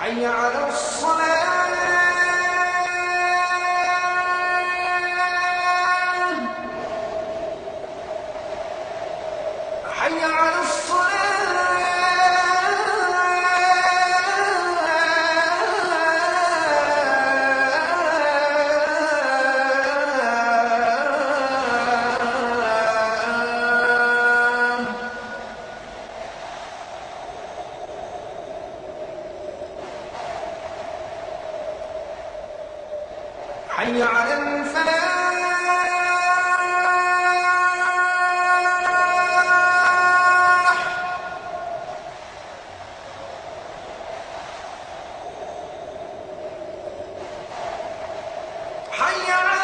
حي على الصلاة حي على حي على الفلاح حي على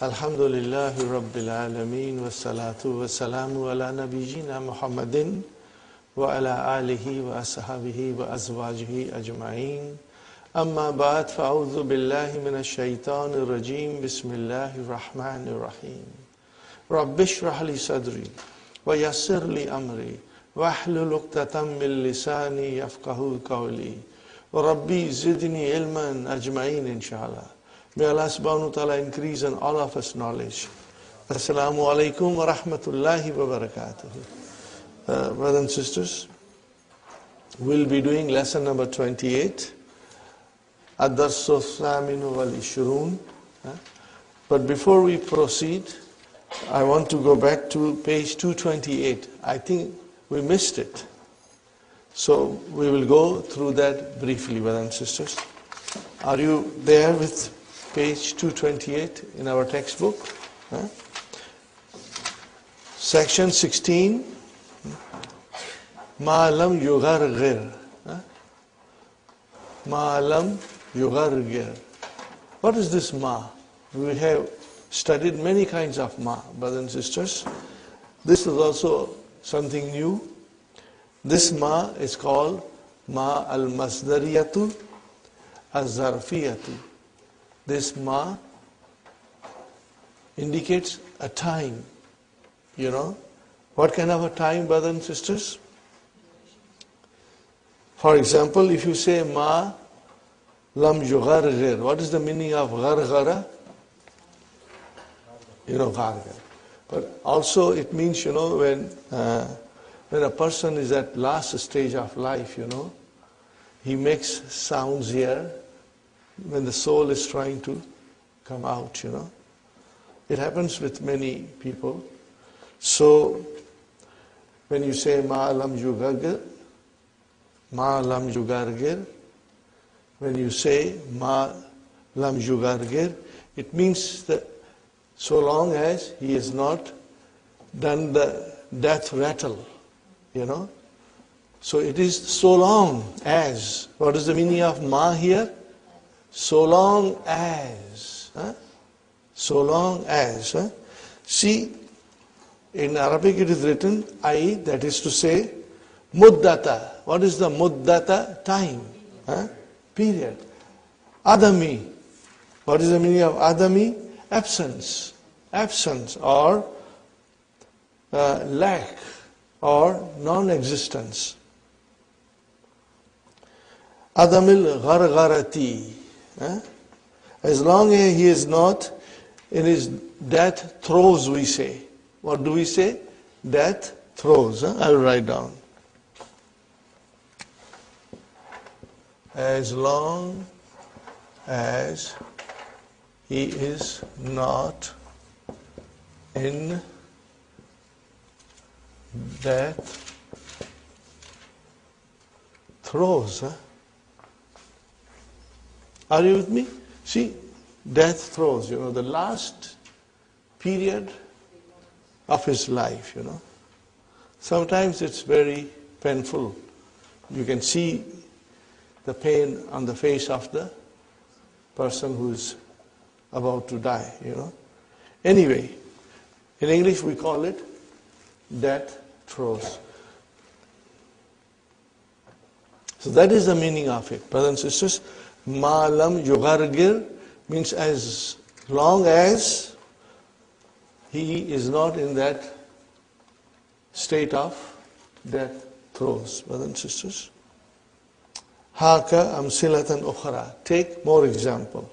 الحمد لله رب العالمين والصلاة والسلام على نبينا محمد وعلى آله وأصحابه وأزواجه أجمعين أما بعد فأعوذ بالله من الشيطان الرجيم بسم الله الرحمن الرحيم رب اشرح لي صدري ويسر لي أمري واحلل عقدة من لساني يفقهوا قولي وربي زدني علما أجمعين إن شاء الله. May Allah subhanahu wa ta'ala increase in all of us knowledge. Assalamu alaikum wa rahmatullahi wa barakatuh. Brothers and sisters, we'll be doing lesson number 28. Ad-Darsu Thaminu wal Ishrun. But before we proceed, I want to go back to page 228. I think we missed it. So we will go through that briefly, brothers and sisters. Are you there with page 228 in our textbook? Section 16. Ma lam yughargir. Ma lam yughargir. What is this ma? We have studied many kinds of ma, brothers and sisters. This is also something new. This ma is called ma al-masdariyatu az-zarfiyatu. This ma indicates a time. You know, what kind of a time, brothers and sisters? For example, if you say ma lam yughargir, what is the meaning of ghargara? You know, ghargara. But also it means, you know, when a person is at last stage of life, you know, he makes sounds here when the soul is trying to come out, you know. It happens with many people. So when you say ma lam yughargir, Ma lam yugargir. When you say ma lam yugargir, it means that so long as he has not done the death rattle, you know. So it is so long as. What is the meaning of ma here? So long as. Huh? So long as. Huh? See, in Arabic it is written I, that is to say, muddata. What is the muddata? Time. Huh? Period. Adami. What is the meaning of adami? Absence. Absence or lack or non-existence. Adamil ghargharati. As long as he is not in his death throes, we say. What do we say? Death throes. I will write down. As long as he is not in death throes. Are you with me? See, death throes, you know, the last period of his life, you know. Sometimes it's very painful. You can see the pain on the face of the person who's about to die, you know. Anyway, in English we call it death throes. So that is the meaning of it. Brothers and sisters, ma lam yugargir means as long as he is not in that state of death throes. Brothers and sisters. Haka amsilatan ukhra. Take more example.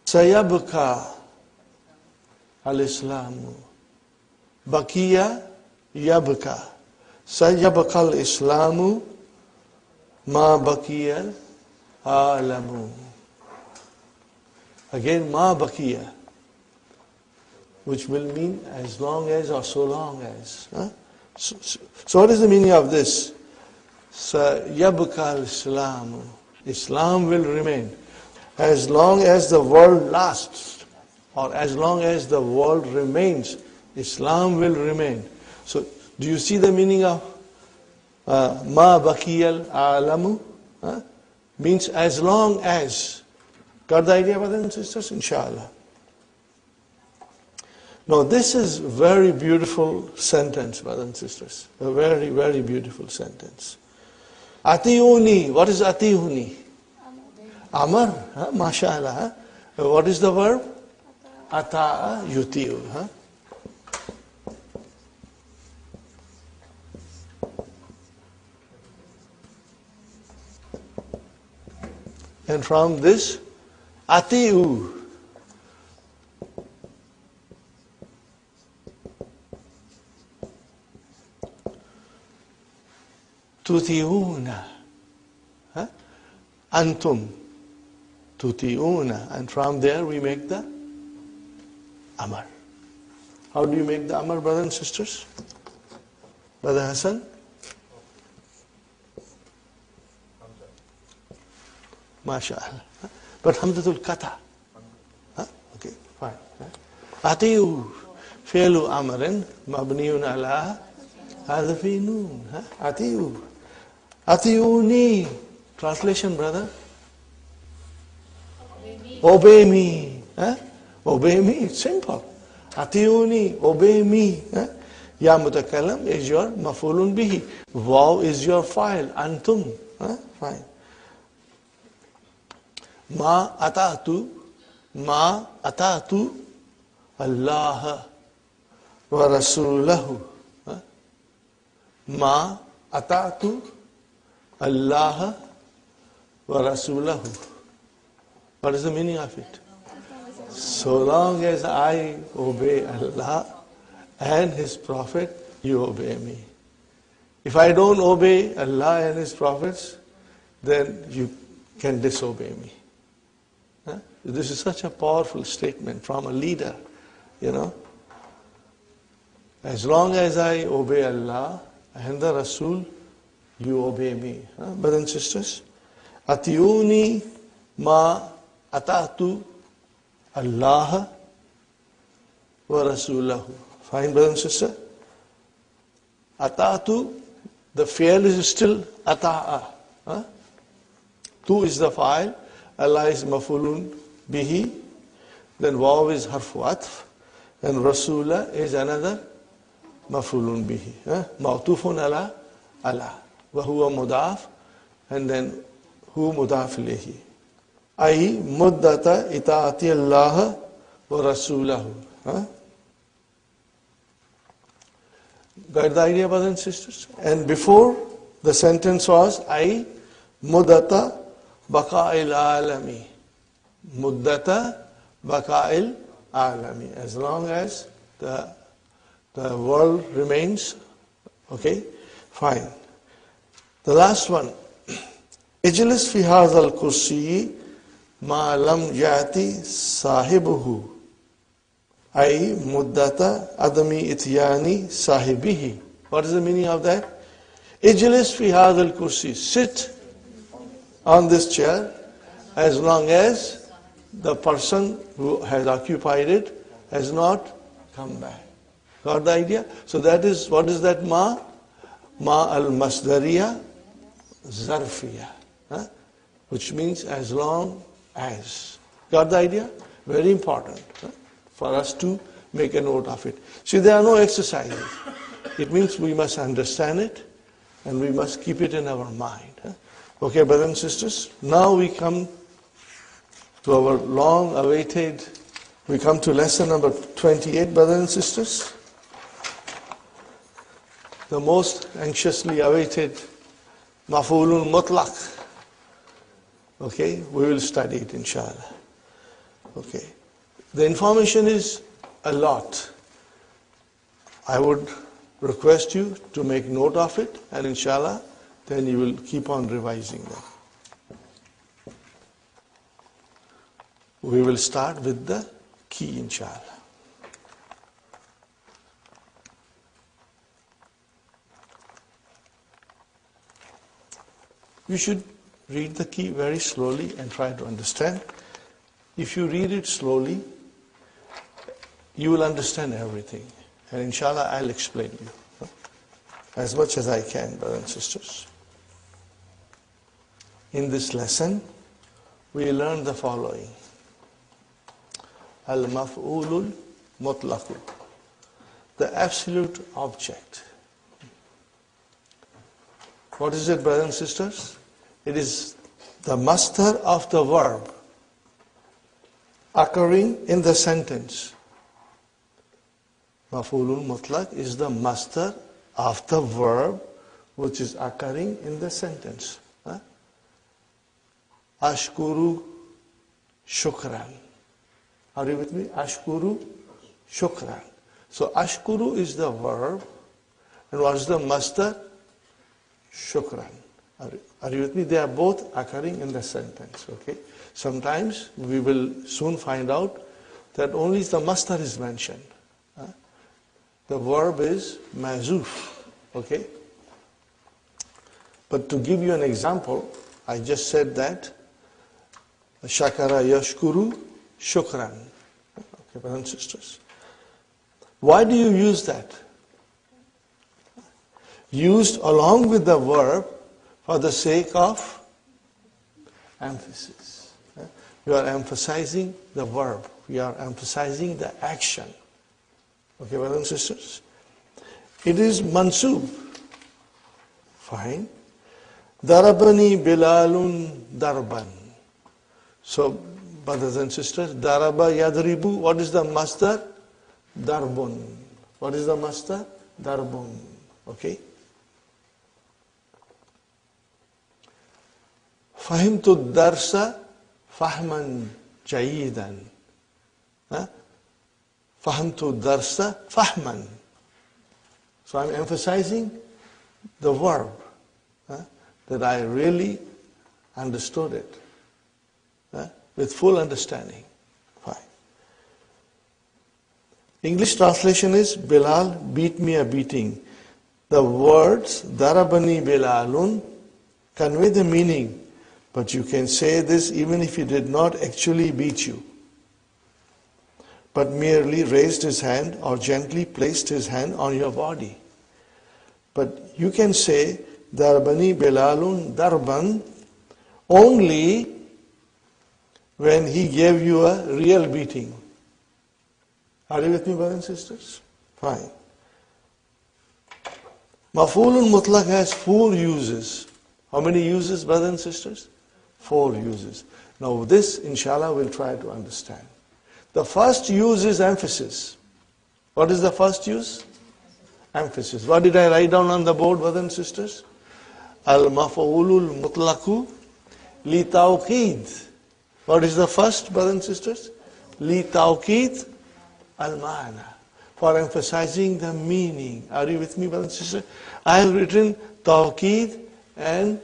Sayabka al-Islamu. Bakiya yabka. Sayabka al-Islamu ma bakiya alamu. Again, ma bakiya, which will mean as long as or so long as. Huh? So what is the meaning of this? Sayabka al-Islamu. Islam will remain. As long as the world lasts, or as long as the world remains, Islam will remain. So, do you see the meaning of ma bakiyal alamu? Means as long as. Got the idea, brothers and sisters? Inshallah. Now, this is a very beautiful sentence, brothers and sisters. A very, very beautiful sentence. Atiuni. What is atiuni? Amar, mashallah. What is the verb? Ata'a yutiu. And from this, atiu. Tutiuna. Antum. Tutiuna. And from there we make the Amar. How do you make the Amar, brothers and sisters? Brother Hassan? MashaAllah. But Hamzatul Kata. Okay, fine. Atiu. Fi'lu Amarin. Mabniun ala. Hadfi noon. Atiu. Atiuni. Translation, brother? Obey me. Obey me. It's simple. Atiuni. Obey me. Ya mutakallam is your mafulun bihi. Waw is your file. Antum. Fine. Ma ata'tu Allah wa rasulahu. Ma ata'tu Allah wa rasulahu. What is the meaning of it? So long as I obey Allah and His Prophet, you obey me. If I don't obey Allah and His Prophets, then you can disobey me. This is such a powerful statement from a leader, you know. As long as I obey Allah and the Rasul, You obey me. Brothers and sisters. Atiyuni ma atatu Allah wa Rasulahu. Fine, brothers and sisters. Atatu, the fi'l is still ata'a. Tu is the fa'il. Allah is mafulun bihi. Then waw is harfu atf. And Rasula is another mafulun bihi. Ma'tufun ala ala. Wa huwa mudaf. And then hu mudaf ilayhi. Ay muddata itaati Allah wa Rasulahu. Got the idea, brothers and sisters? And before, the sentence was ay muddata baqa'il alami. Muddata baqa'il alami. As long as the world remains, okay, fine. The last one. Ijlis fi hadha al-kursi ma lam yati sahibuhu. Ay muddata adami ityani sahibihi. What is the meaning of that? Ijlis fi hadha al-kursi. Sit on this chair as long as the person who has occupied it has not come back. Got the idea? So that is, what is that ma? Ma al-masdariya zarfiya. Which means as long as. Got the idea? Very important for us to make a note of it. See, there are no exercises. It means we must understand it and we must keep it in our mind. Okay, brothers and sisters, now we come to our long-awaited, we come to lesson number 28, brothers and sisters. The most anxiously awaited maf'ulun mutlaq. Okay, we will study it, inshallah. Okay, the information is a lot. I would request you to make note of it, and inshallah, then you will keep on revising them. We will start with the key, inshallah. You should read the key very slowly and try to understand. If you read it slowly, you will understand everything. And inshallah, I'll explain you as much as I can, brothers and sisters. In this lesson, we learn the following. Al-maf'ulul mutlaqu, the absolute object. What is it, brothers and sisters? It is the masdar of the verb occurring in the sentence. Maf'ulul mutlaq is the masdar of the verb which is occurring in the sentence. Ashkuru shukran. Are you with me? Ashkuru shukran. So ashkuru is the verb, and what is the masdar? Shukran. Are you with me? They are both occurring in the sentence. Okay. Sometimes we will soon find out that only the masdar is mentioned. The verb is mazuf. Okay. But to give you an example, I just said that shakara yashkuru shukran. Okay, brothers and sisters. Why do you use that? Used along with the verb for the sake of emphasis. You are emphasizing the verb. You are emphasizing the action. Okay, brothers and sisters. It is mansub. Fine. Darabani Bilalun Darban. So, brothers and sisters, Daraba Yadribu, what is the masdar? Darbun. What is the masdar? Darbun. Okay. Fahimtu darsa fahman jayidan. Fahimtu darsa fahman. So I'm emphasizing the verb. That I really understood it with full understanding. Fine. English translation is Bilal beat me a beating. The words darabani bilalun convey the meaning, but you can say this even if he did not actually beat you, but merely raised his hand or gently placed his hand on your body. But you can say darabani bilalun darban only when he gave you a real beating. Are you with me, brothers and sisters? Fine. Maf'ulun mutlaq has 4 uses. How many uses, brothers and sisters? 4 uses. Now this, inshallah, we'll try to understand. The first use is emphasis. What is the first use? Emphasis. What did I write down on the board, brothers and sisters? Al-maf'ulul mutlaqu li tawqid. What is the first, brothers and sisters? Li tawqid al-ma'na. For emphasizing the meaning. Are you with me, brothers and sisters? I have written tawqid and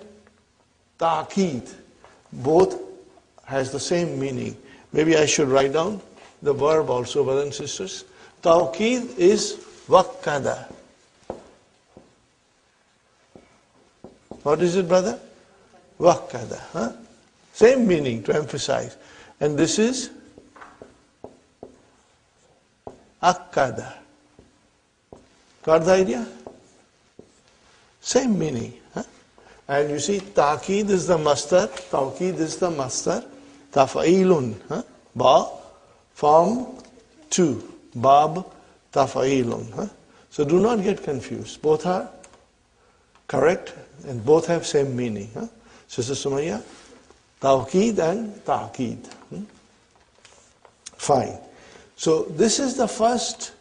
ta'qid. Both has the same meaning. Maybe I should write down the verb also, brothers and sisters. Tawqid is waqqada. What is it, brother? Waqqada. Huh? Same meaning, to emphasize. And this is akkada. Got the idea? Same meaning. Huh? And you see, ta'qid is the masdar, tawqid is the masdar, taf'ilun. Huh? Ba, form 2. Bab, taf'ilun. Huh? So do not get confused. Both are correct and both have same meaning. Huh? Sister Sumaya, tawqid and ta'qid. Fine. So this is the first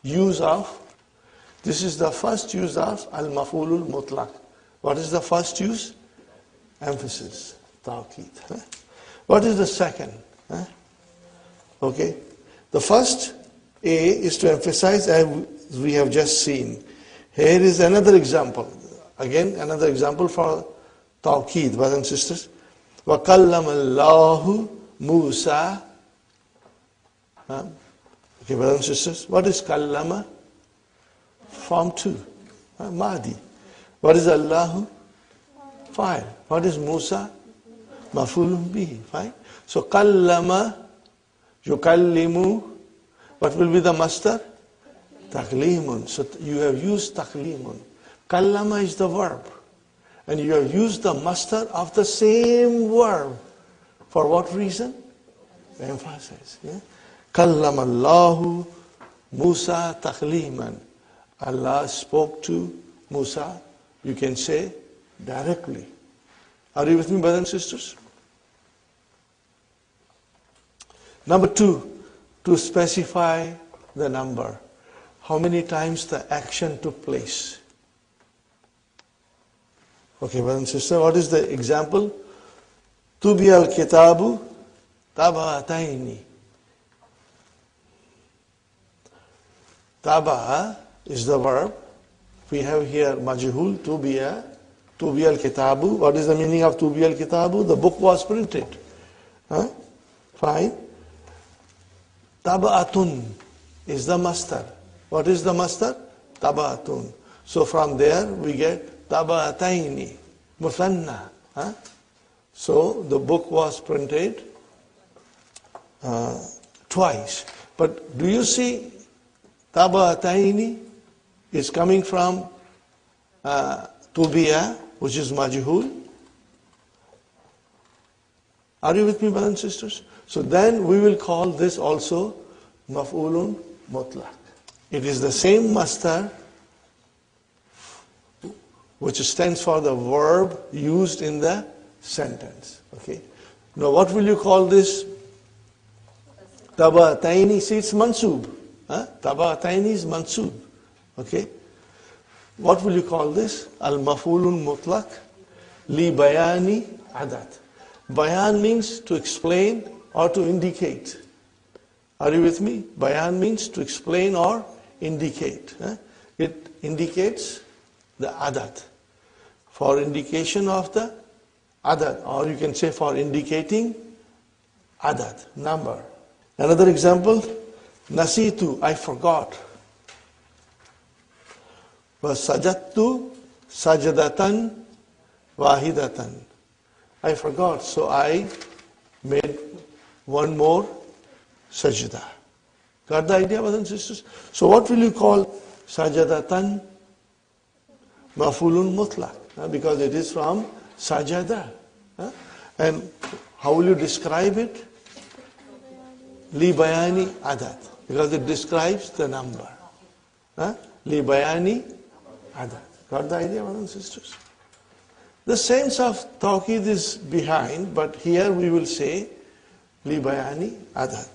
use of al-maf'ulul mutlaq. What is the first use? Emphasis, tawqid. What is the second? Okay. The first A is to emphasize, as we have just seen. Here is another example. Again, another example for tawqid, brothers and sisters. وَقَلَّمَ اللَّهُ مُوسَى. Okay, brothers and sisters. What is kallama? Form 2. Mahdi. What is Allahu? Fa'il. What is Musa? Maf'ulun bihi. Fine. So kallama, yukallimu. What will be the masdar? Taklimun. So you have used taklimun. Kallama is the verb. And you have used the masdar of the same verb. For what reason? Emphasis. Yeah? Kallama Allahu Musa takliman. Allah spoke to Musa, you can say, directly. Are you with me, brothers and sisters? Number 2, to specify the number. How many times the action took place? Okay, brothers and sisters, what is the example? Tubi al-kitabu tabataini. Taba is the verb. We have here majhul, tubiya al-kitabu. What is the meaning of tubiya al-kitabu? The book was printed. Huh? Fine. Taba'atun is the masdar. What is the masdar? Taba'atun. So from there we get taba'ataini, muthanna. Huh? So the book was printed twice. But do you see taba'ataini is coming from tubiya, which is majhul? Are you with me, brothers and sisters? So then we will call this also maf'ulun mutlaq. It is the same masdar which stands for the verb used in the sentence. Okay. Now what will you call this? Taba'ataini, see it's mansub. Taba'ataini is mansub. Okay. What will you call this? Al-maf'ulun mutlaq li bayani adat. Bayan means to explain or to indicate. Are you with me? Bayan means to explain or indicate. It indicates the adat. For indication of the adat, or you can say for indicating adat, number. Another example, nasitu, I forgot. وَسَجَدْتُ سَجْدَةً وَاحِدَةً. I forgot, so I made one more sajda. Got the idea, brothers and sisters? So what will you call sajadatan? Mafulun mutlaq, because it is from sajada. And how will you describe it? Li bayani adad, because it describes the number. Li bayani adad. Got the idea, brothers and sisters? The sense of tawqid is behind, but here we will say li bayani adad.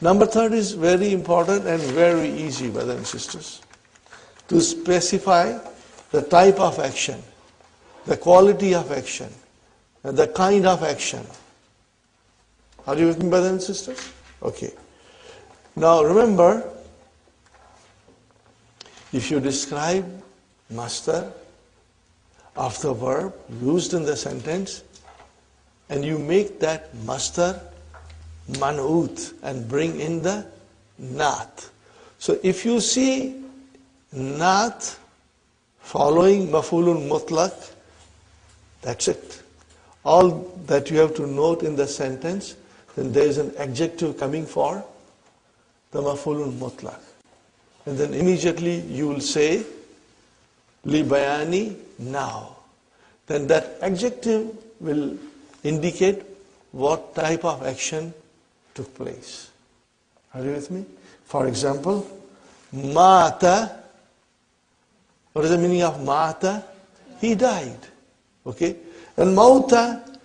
Number third is very important and very easy, brothers and sisters. To specify the type of action, the quality of action, and the kind of action. Are you with me, brothers and sisters? Okay. Now remember, if you describe masdar of the verb used in the sentence, and you make that masdar man'ut and bring in the naat. So if you see naat following maf'ulun mutlaq, that's it. All that you have to note in the sentence, then there is an adjective coming for the maf'ulun mutlaq. And then immediately you will say li bayani now. Then that adjective will indicate what type of action took place. Are you with me? For example, mata. What is the meaning of mata? He died. Okay? And mauta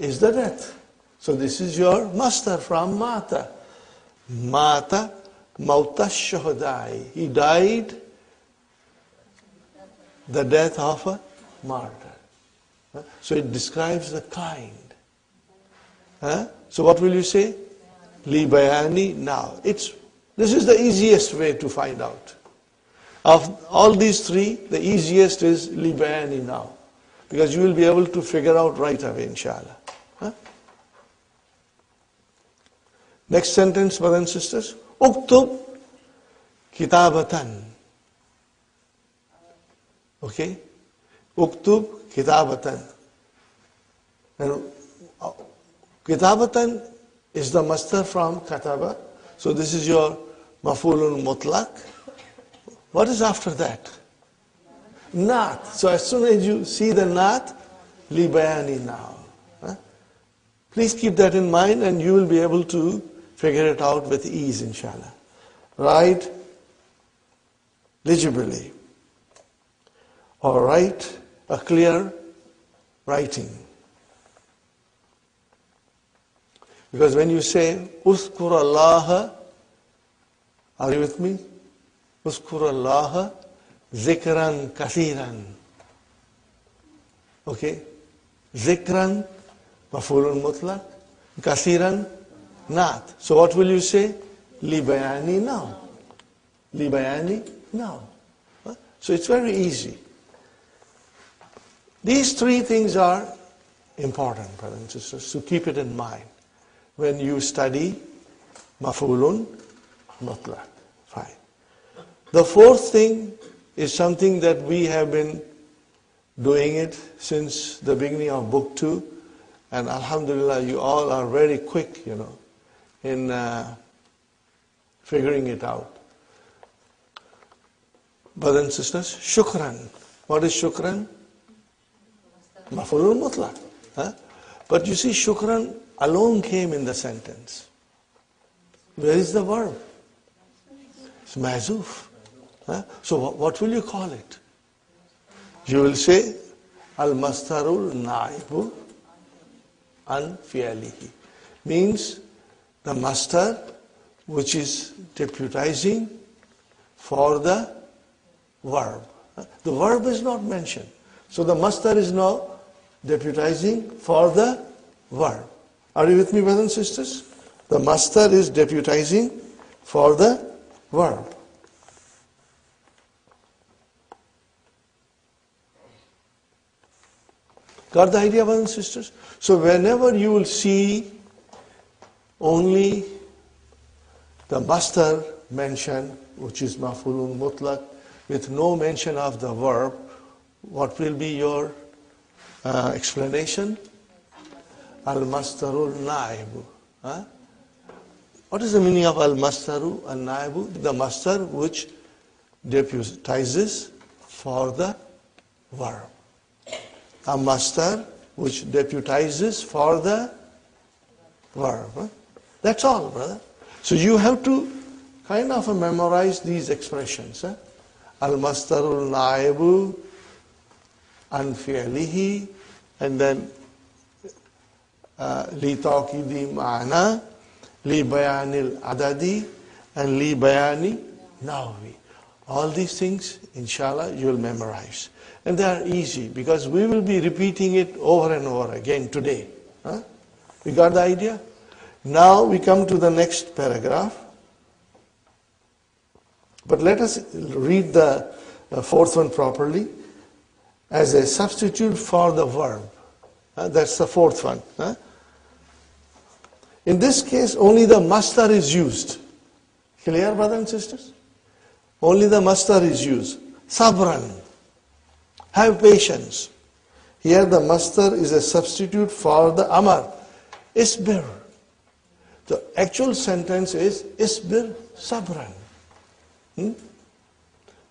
is the death. So this is your masdar from mata. Mata mauta shuhadai. He died the death of a martyr. So it describes the kind. So what will you say? Li bayani now. This is the easiest way to find out. Of all these three, the easiest is li bayani now. Because you will be able to figure out right away, inshallah. Next sentence, brothers and sisters. Uktub kitabatan. Okay? Uktub kitabatan. And kitabatan is the masdar from kataba. So this is your maf'ulun mutlaq. What is after that? Naat. So as soon as you see the naat, li bayani now. Please keep that in mind and you will be able to figure it out with ease, inshallah. Write legibly. Or write a clear writing. Because when you say, Uzkur Allah, are you with me? Uzkur Allah zikran kathiran. Okay? Zikran, maf'ulun mutlaq. Kathiran, naat. So what will you say? Li bayani now. Li bayani now. So it's very easy. These three things are important, brothers and sisters, so keep it in mind when you study maf'ulun mutlaq. Fine. The fourth thing is something that we have been doing it since the beginning of book 2, and alhamdulillah, you all are very quick, in figuring it out. Brothers and sisters, shukran. What is shukran? Maf'ulun mutlaq. But you see, shukran alone came in the sentence. Where is the verb? It's mahzuf. So what will you call it? You will say al-mastarul na'ibu an fi'alihi. Means the mastar which is deputizing for the verb. The verb is not mentioned. So the mastar is now deputizing for the verb. Are you with me, brothers and sisters? The mastar is deputizing for the verb. Got the idea, brothers and sisters? So whenever you will see only the mastar mention, which is maf'ulun mutlaq, with no mention of the verb, what will be your explanation? Al-mastarul na'ibu. Huh? What is the meaning of al-mastaru al-na'ibu? The mastar which deputizes for the verb. A mastar which deputizes for the verb. Huh? That's all, brother. So you have to kind of memorize these expressions. Huh? Al-mastarul na'ibu an fi'lihi, and then li taqidi ma'na, li bayanil adadi, and li bayani nahwi. All these things, inshallah, you will memorize. And they are easy because we will be repeating it over and over again today. Huh? We got the idea? Now we come to the next paragraph. But let us read the fourth one properly. As a substitute for the verb. That's the fourth one. In this case, only the mastar is used. Clear, brothers and sisters? Only the mastar is used. Sabran. Have patience. Here the mastar is a substitute for the amar. Isbir. The actual sentence is Isbir sabran.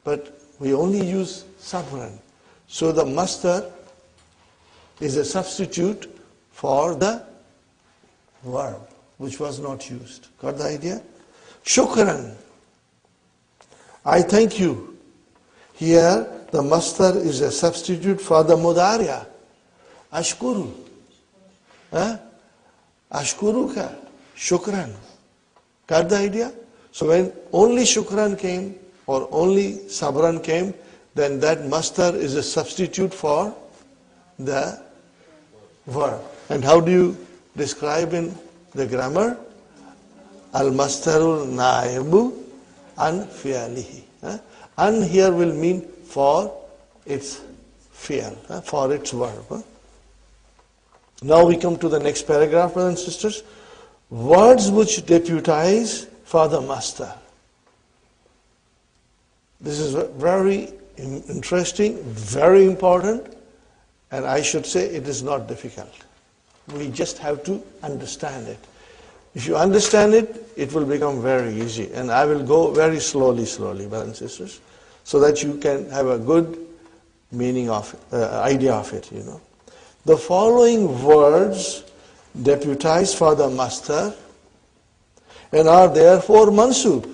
But we only use sabran. So the mastar is a substitute for the verb, which was not used. Got the idea? Shukran. I thank you. Here, the mastar is a substitute for the mudariya. Ashkuru. Ashkuruka. Shukran. Got the idea? So when only shukran came, or only sabran came, then that mastar is a substitute for the verb. And how do you describe in the grammar? Al-mastarul na'ibu an fi'alihi. An here will mean for its fi'al, for its verb. Now we come to the next paragraph, brothers and sisters. Words which deputize for the mastar. This is very interesting, very important, and I should say it is not difficult. We just have to understand it. If you understand it, it will become very easy. And I will go very slowly, brothers and sisters, so that you can have a good meaning of idea of it, you know. The following words deputize for the mastar and are therefore mansub.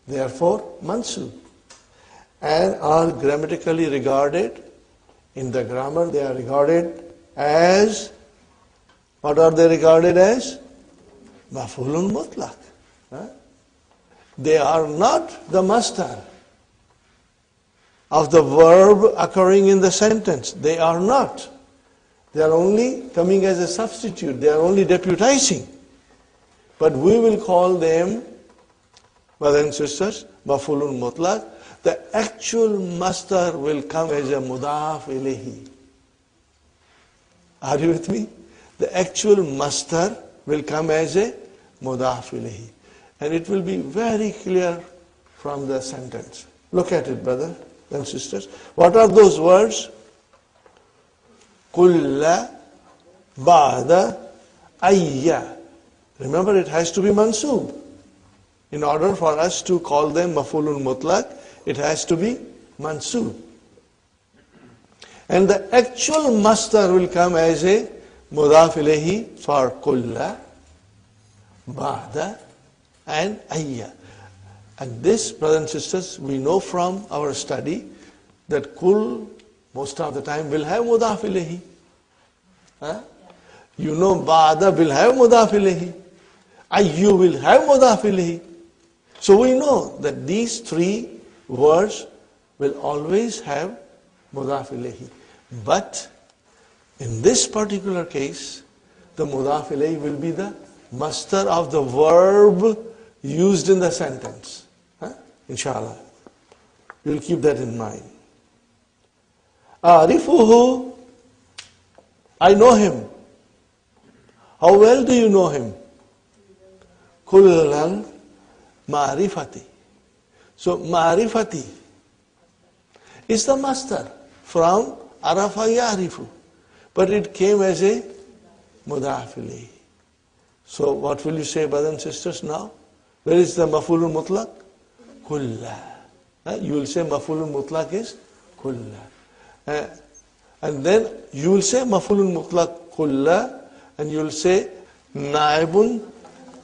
Therefore mansub. And are grammatically regarded, in the grammar they are regarded as, what are they regarded as? Maf'ulun mutlaq. They are not the mastar of the verb occurring in the sentence. They are not. They are only coming as a substitute. They are only deputizing. But we will call them, brothers and sisters, maf'ulun mutlaq. The actual mastar will come as a mudaf ilayhi. Are you with me? The actual mastar will come as a mudaf ilayhi. And it will be very clear from the sentence. Look at it, brothers and sisters. What are those words? Kulla ba'da ayya. Remember, it has to be mansub. In order for us to call them maf'ulun mutlaq, it has to be mansub. And the actual mastar will come as a mudaf ilayhi for kulla, ba'da, and ayya. And this, brothers and sisters, we know from our study that kul, most of the time, will have mudaf ilayhi. You know ba'da will have mudaf ilayhi. Ayyu will have mudaf ilayhi. So we know that these three words will always have mudaf ilayhi. But in this particular case, the mudaf ilayhi will be the mastar of the verb used in the sentence. Inshallah. You'll keep that in mind. Arifuhu, I know him. How well do you know him? Kullan Ma'rifati. So ma'rifati is the master from arafa ya'rifu. But it came as a mudaf ilayhi. So what will you say, brothers and sisters, now? Where is the maf'ulun mutlaq? Kulla. You will say maf'ulun mutlaq is kulla. And then you will say maf'ulun mutlaq kulla, and you will say naibun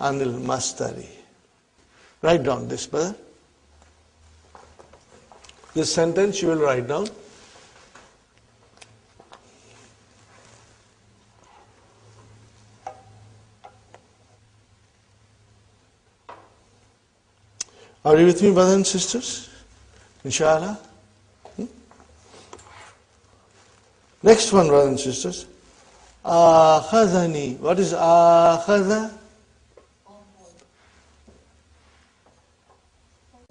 anil mastari. Write down this, brother. This sentence you will write down. Are you with me, brothers and sisters? Inshallah. Next one, brothers and sisters. Akhazani. What is akhaza?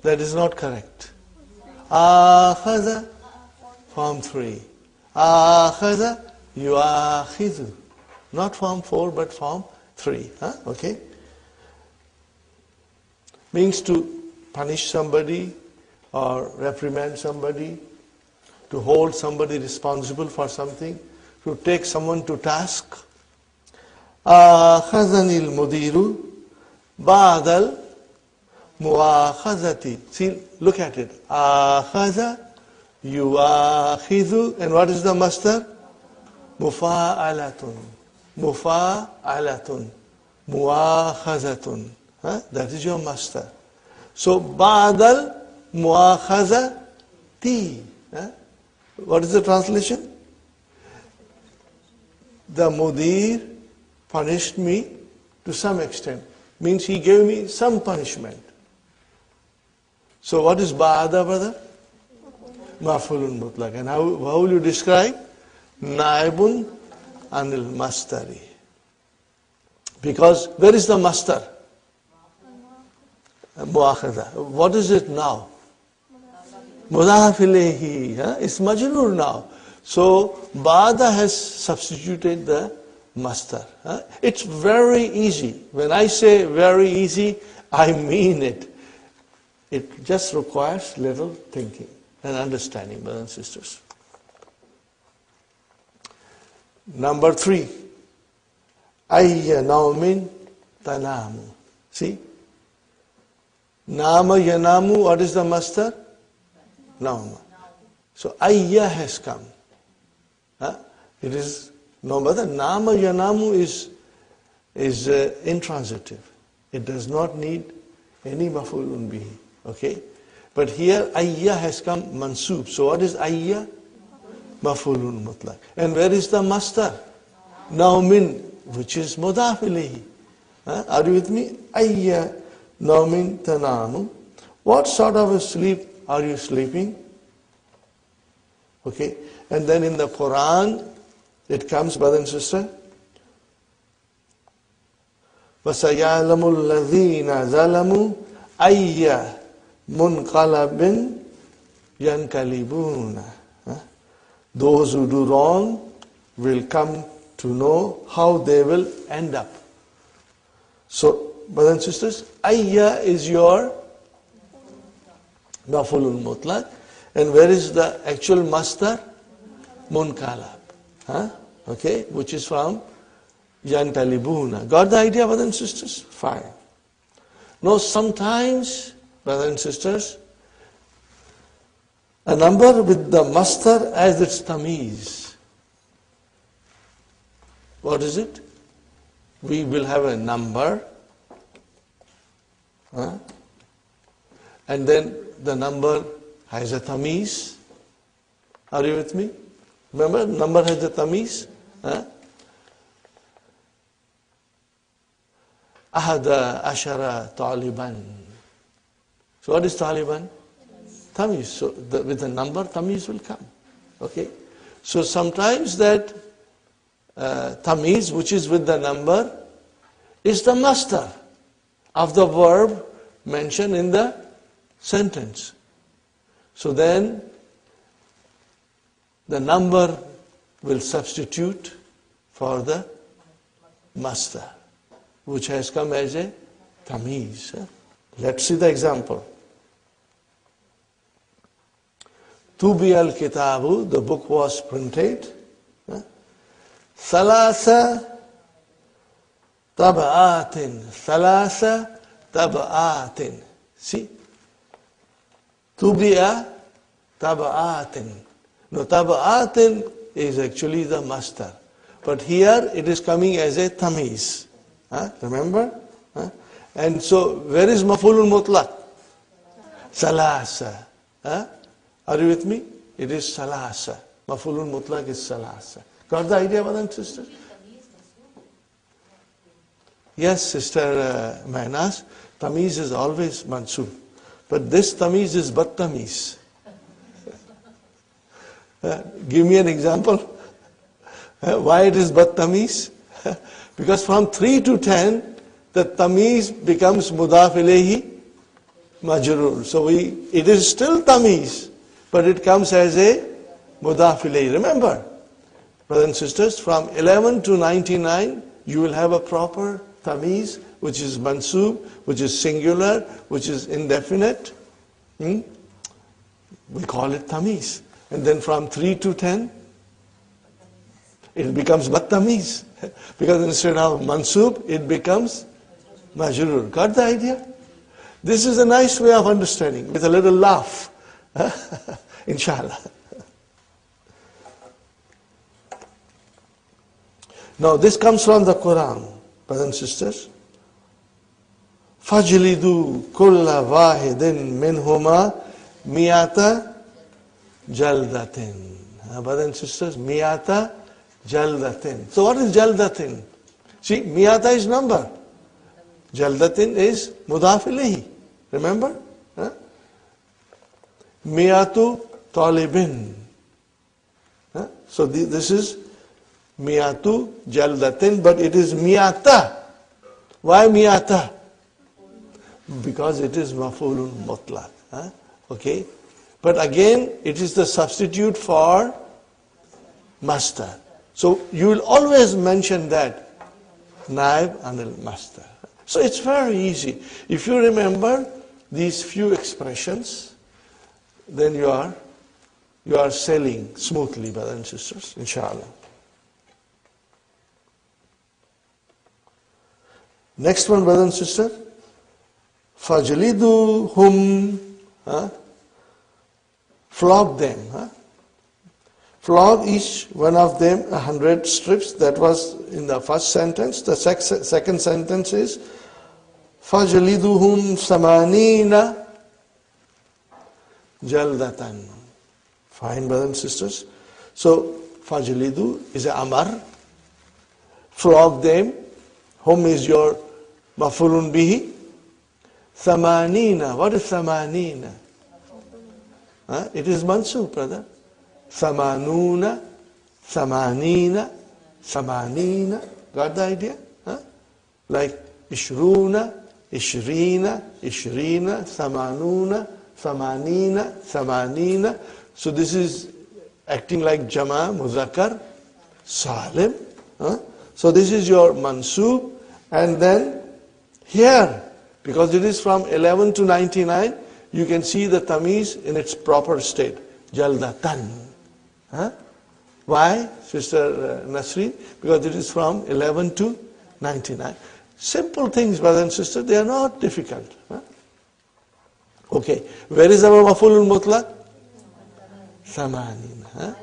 That is not correct. Akhaza, form 3. Akhaza, yuakhidhu. Not form 4, but form 3. Okay? Means to punish somebody or reprimand somebody, to hold somebody responsible for something, to take someone to task. Akhazani al-mudiru ba'dal muakhazati. See, look at it. Akhaza, yuakhidhu, and what is the master? Mufa'alatun. Mufa'alatun. Muakhazatun. That is your master. So, ba'dal muakhazati. What is the translation? The mudir punished me to some extent. Means he gave me some punishment. So what is ba'da, brother? Maf'ulun mutlaq. And how will you describe? Naibun anil mastari. Because where is the master? Muakhadha. What is it now? Mudaf ilayhi. It's majroor now. So ba'da has substituted the master. It's very easy. When I say very easy, I mean it. It just requires little thinking and understanding, brothers and sisters. Number 3. Ayya naumin tanamu. See? Nama yanamu, what is the master? Nauma. So ayya has come. It is no matter. Nama yanamu is intransitive. It does not need any maf'ulun bihi. Okay? But here ayya has come mansub. So what is ayya? Maf'ulun mutlaq. And where is the master? Naumin, which is mudaf ilayhi. Are you with me? Ayya naumin tanamu. What sort of a sleep are you sleeping? Okay? And then in the Qur'an, it comes, brother and sister. وَسَيَعْلَمُ الَّذِينَ ظَلَمُوا أَيَّ مُنْقَلَبٍ يَنْقَلِبُونَ. Those who do wrong will come to know how they will end up. So, brothers and sisters, ayya is your maf'ulun mutlaq. And where is the actual master? Munqalab. Okay, which is from yantalibuna. Got the idea, brothers and sisters? Fine. Now, sometimes, brothers and sisters, a number with the master as its tamiz. What is it? We will have a number, and then the number has a tamiz. Are you with me? Remember, number has a tamiz. Ahada ashara taliban. So what is taliban? Tamiz. So with the number, tamiz will come. Okay? So sometimes that tamiz, which is with the number, is the master of the verb mentioned in the sentence. So then, the number will substitute for the master, which has come as a tamiz. Let's see the example. Tubi al-kitabu, the book was printed. Thalasa tab'atin. Thalasa tab'atin. See? Tubi'a tab'atin. No, tab'atin is actually the master. But here it is coming as a tamiz. Remember? And so, where is maf'ulul mutlaq? Salasa. Are you with me? It is salasa. Maf'ulul mutlaq is salasa. Got the idea, brothers and sisters? Yes, Sister Mahnas, tamiz is always mansub. But this tamiz is but tamiz. Give me an example. Why it is but tamiz? Because from 3 to 10, the tamiz becomes mudaf ilayhi majrur. So it is still tamiz, but it comes as a mudaf ilayhi. Remember, brothers and sisters, from 11 to 99, you will have a proper tamiz, which is mansub, which is singular, which is indefinite. We call it tamiz. And then from 3 to 10, it becomes but tamiz. Because instead of mansub, it becomes majrur. Got the idea? This is a nice way of understanding, with a little laugh. Inshallah. Now this comes from the Quran, brothers and sisters. فَجْلِدُوا كُلَّ وَاحِدٍ مِّنْهُمَا مِيَةَ جَلْدَةٍ. Brothers and sisters, مِيَةَ جَلْدَةٍ. So what is جَلْدَةٍ? See, مِيَةَ is number. Jaldatin is mudaf ilayhi. Remember? Miyatu talibin. So this is miyatu jaldatin, but it is miyata. Why miyata? Because it is maf'ulun mutlaq. Okay? But again, it is the substitute for master. So you will always mention that naib anil master. So it's very easy. If you remember these few expressions, then you are sailing smoothly, brothers and sisters, inshallah. Next one, brothers and sisters. Fajliduhum. Flog them. Flog each one of them 100 strips. That was in the first sentence. The second sentence is فَجْلِدُهُمْ ثَمَانِينَ جَلْدَةً. Fine, brothers and sisters. So, فَجْلِدُ is a amar. Flog them. Hum is your maf'ulun bihi. ثَمَانِينَ. What is ثَمَانِينَ? It is mansub, brother. ثَمَانُونَ ثَمَانِينَ ثَمَانِينَ. Got the idea? Like إشرون إشرين إشرين ثمانون ثمانين ثمانين. So this is acting like Jama, Muzakkar, Salim. So this is your mansub. And then here, because it is from 11 to 99, you can see the tamiz in its proper state. Jaldatan. Why, Sister Nasreen? Because it is from 11 to 99. Simple things, brothers and sisters, they are not difficult. Okay, where is our maf'ulul mutlaq? Thamanin.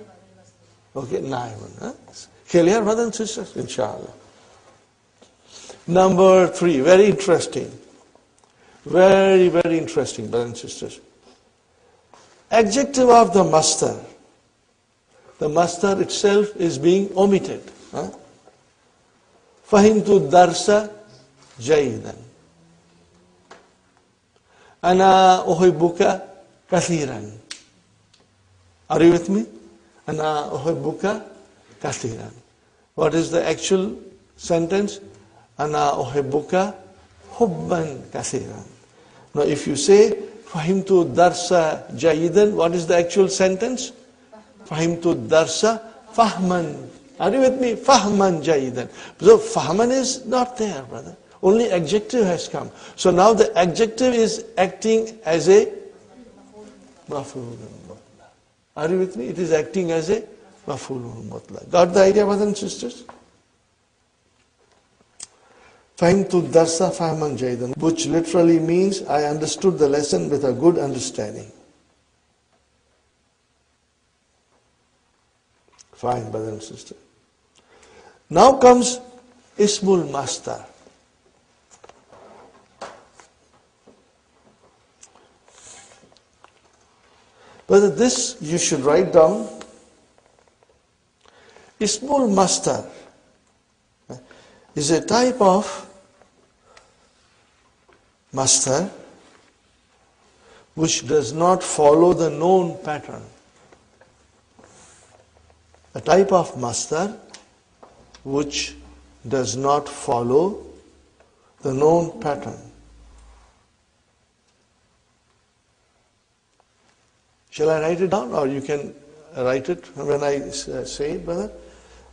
Okay, naibun. Clear, brothers and sisters? Inshallah. Number 3, very interesting. Very, very interesting, brothers and sisters. Adjective of the master. The master itself is being omitted. Fahimtu darsa جيدا. أنا أحبك كثيرا. Are you with me? أنا أحبك كثيرا. What is the actual sentence? أنا أحبك حبا كثيرا. Now if you say فهمت الدرس جيدا, what is the actual sentence? فهمت الدرس فهما. Are you with me? فهما جيدا. So fahman is not there, brother. Only adjective has come. So now the adjective is acting as a maf'ulun mutlaq. Are you with me? It is acting as a maf'ulun mutlaq. Got the idea, brothers and sisters? Fahimtu darsa fahman jaydan, which literally means I understood the lesson with a good understanding. Fine, brother and sister. Now comes Ismul Mastar. But this you should write down. Ismul Mastar is a type of mastar which does not follow the known pattern. A type of mastar which does not follow the known pattern. Shall I write it down, or you can write it when I say it, brother?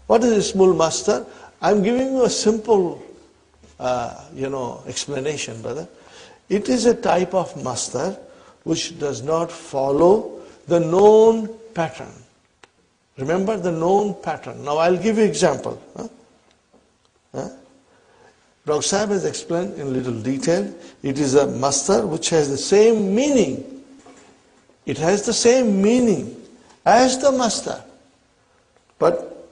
What is Ismul Mastar? I'm giving you a simple, explanation, brother. It is a type of mastar which does not follow the known pattern. Remember the known pattern. Now I'll give you example. Dr. Sahib has explained in little detail. It is a mastar which has the same meaning. It has the same meaning as the mastar, but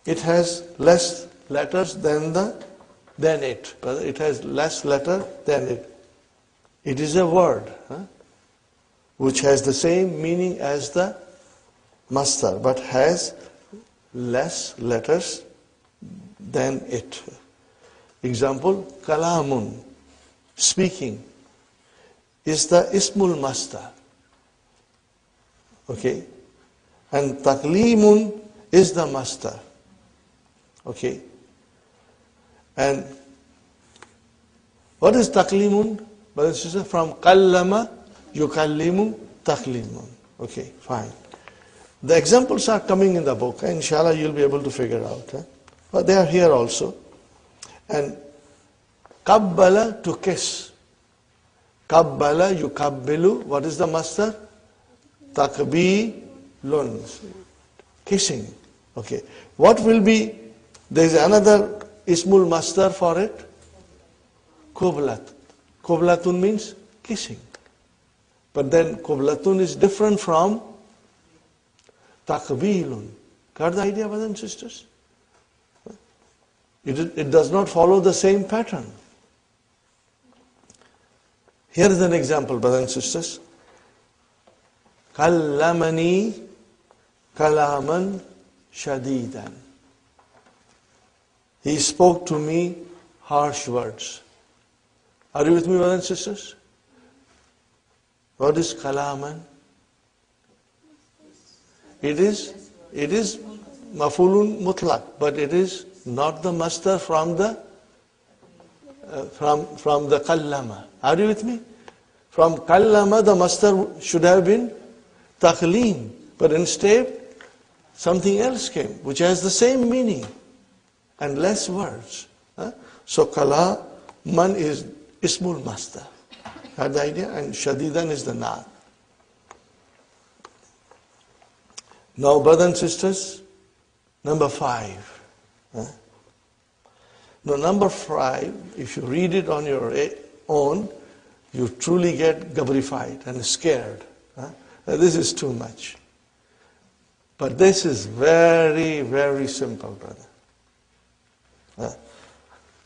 it has less letters than it. It has less letter than it. It is a word which has the same meaning as the mastar, but has less letters than it. Example, kalamun, speaking, is the ismul mastar. Okay? And taklimun is the mastar. Okay? And what is taklimun? Brothers and sisters, from kallama, yukallimu, taklimun. Okay, fine. The examples are coming in the book. Inshallah, you'll be able to figure out. But they are here also. And kabbala, to kiss. Kabbala, yukabbilu. What is the mastar? Takbilun. Kissing. Okay. What will be? There is another ismul mastar for it. Qublat. Qublatun means kissing. But then qublatun is different from takbilun. Got the idea, brothers and sisters? It does not follow the same pattern. Here is an example, brothers and sisters. Kallamani kalaman shadidan. He spoke to me harsh words. Are you with me, brothers and sisters? What is kalaman? It is mafulun mutlaq, but it is not the mastar from the kallama. Are you with me? From kallama, the mastar should have been taklim, but instead something else came, which has the same meaning and less words. So kalaman is ismul mastar. Had the idea? And shadidan is the naat. Now, brothers and sisters, number 5. Now, number 5, if you read it on your own, you truly get gabrified and scared. This is too much. But this is very, very simple, brother.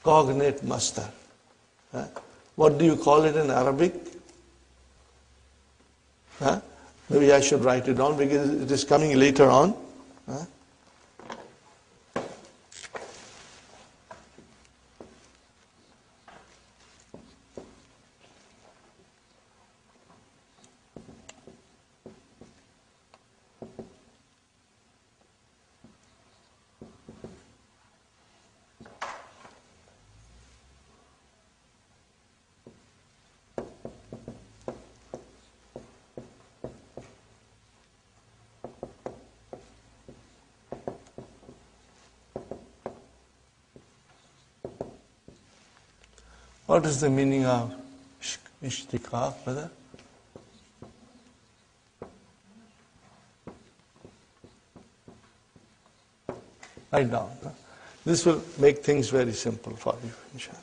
Cognate mastar. What do you call it in Arabic? Maybe I should write it down because it is coming later on. What is the meaning of ishtiqaq, brother? Write down. This will make things very simple for you, inshallah.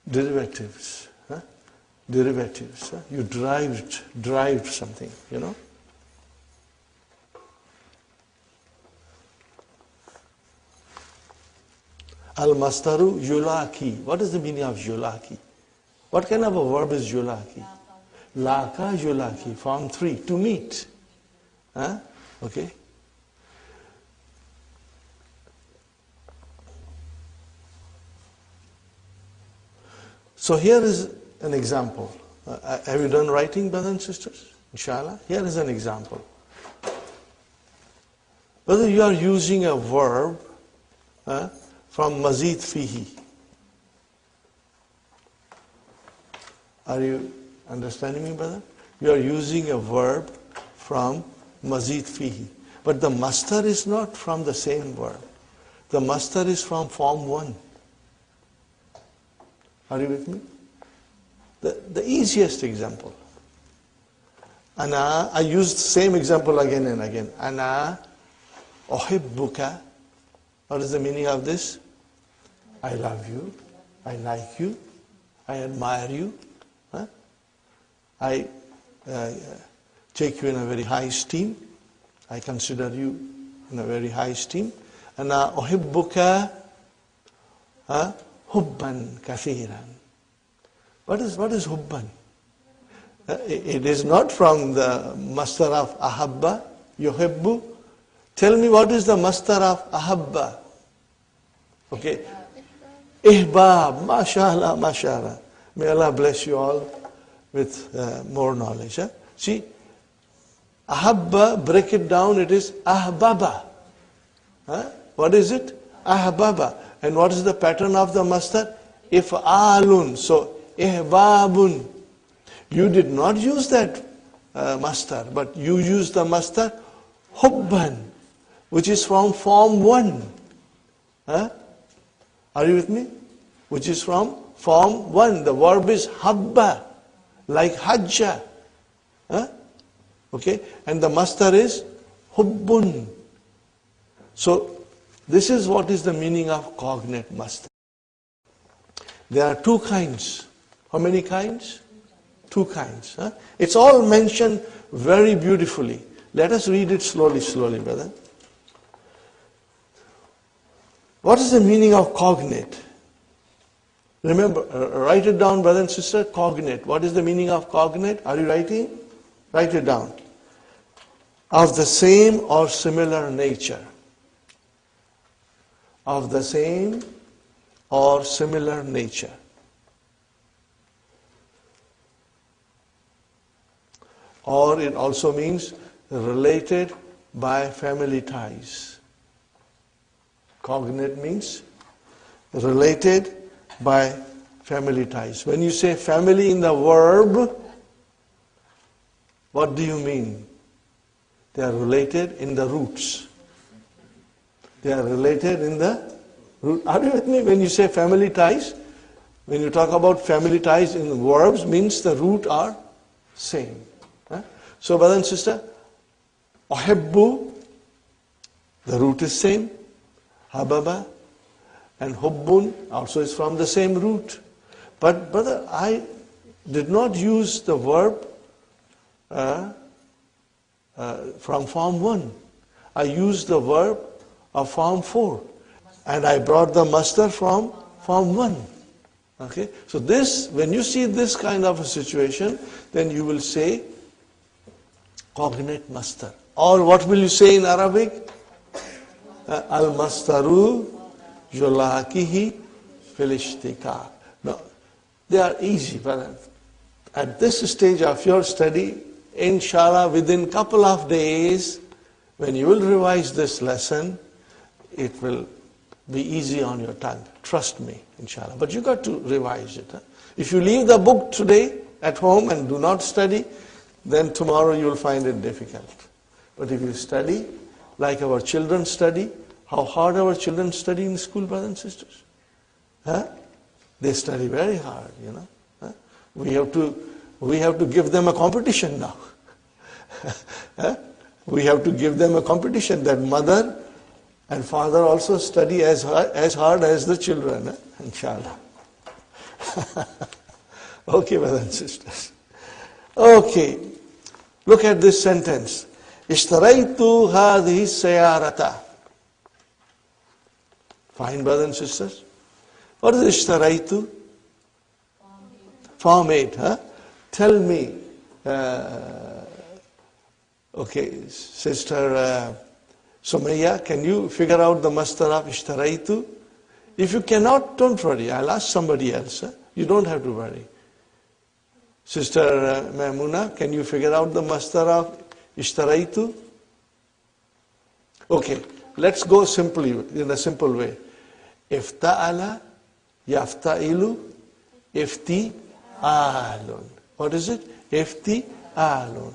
Derivatives. Derivatives. You derived something, you know. Al-mastaru yulaki. What is the meaning of yulaki? What kind of a verb is yulaki? Laka yulaki. Form 3. To meet. Okay. So here is an example. Have you done writing, brothers and sisters? Inshallah. Here is an example. Whether you are using a verb from mazid fihi. Are you understanding me, brother? You are using a verb from mazid fihi. But the masdar is not from the same verb. The masdar is from form 1. Are you with me? The easiest example. Ana, I used the same example again and again. Ana uhibbuka. What is the meaning of this? I love you. I like you. I admire you. I take you in a very high esteem. I consider you in a very high esteem. Ana uhibbuka hubban kathiran. What is hubban? It is not from the masdar of ahabba, yuhibbu. Tell me what is the masdar of ahabba? Okay. Ihbab, mashallah, mashallah. May Allah bless you all with more knowledge. See, ahabba, break it down, it is ahbaba. What is it? Ahbaba. And what is the pattern of the masdar? If'alun. So, ihbabun. You did not use that masdar, but you used the masdar hubban, which is from form 1. Are you with me? Which is from form 1. The verb is habba, like hajja. Okay? And the masdar is hubbun. So, this is what is the meaning of cognate masdar. There are 2 kinds. How many kinds? 2 kinds. It's all mentioned very beautifully. Let us read it slowly, brother. What is the meaning of cognate? Remember, write it down, brother and sister. Cognate. What is the meaning of cognate? Are you writing? Write it down. Of the same or similar nature. Of the same or similar nature. Or it also means related by family ties. Cognate means related by family ties. When you say family in the verb, what do you mean? They are related in the roots. They are related in the root. Are you with me? When you say family ties, when you talk about family ties in the verbs, means the root are same. So, brother and sister, uhibbu, the root is same. Hababa and hubbun also is from the same root. But, brother, I did not use the verb from form 1. I used the verb of form 4. And I brought the masdar from form 1. Okay? So this, when you see this kind of a situation, then you will say cognate masdar. Or what will you say in Arabic? Al-mastaru yulakihi fil ishtiqaq. No, they are easy, but at this stage of your study, inshallah, within couple of days, when you will revise this lesson, it will be easy on your tongue. Trust me, inshallah. But you got to revise it. If you leave the book today at home and do not study, then tomorrow you will find it difficult. But if you study, like our children study, how hard our children study in school, brothers and sisters? Huh? They study very hard, you know. Huh? We have to give them a competition now. Huh? We have to give them a competition that mother and father also study as hard as the children, inshallah. Okay, brothers and sisters. Okay, look at this sentence. اشتريت هذه السيارة. Fine, brothers and sisters. What is اشتريت? Form 8, huh? Tell me, okay, Sister Sumaya, can you figure out the masdar of اشتريت? If you cannot, don't worry. I'll ask somebody else. Huh? You don't have to worry. Sister Maimuna, can you figure out the masdar of اشتريت? Okay, let's go simply, in a simple way. افتعل يفتعل افتعال. What is it? افتعال.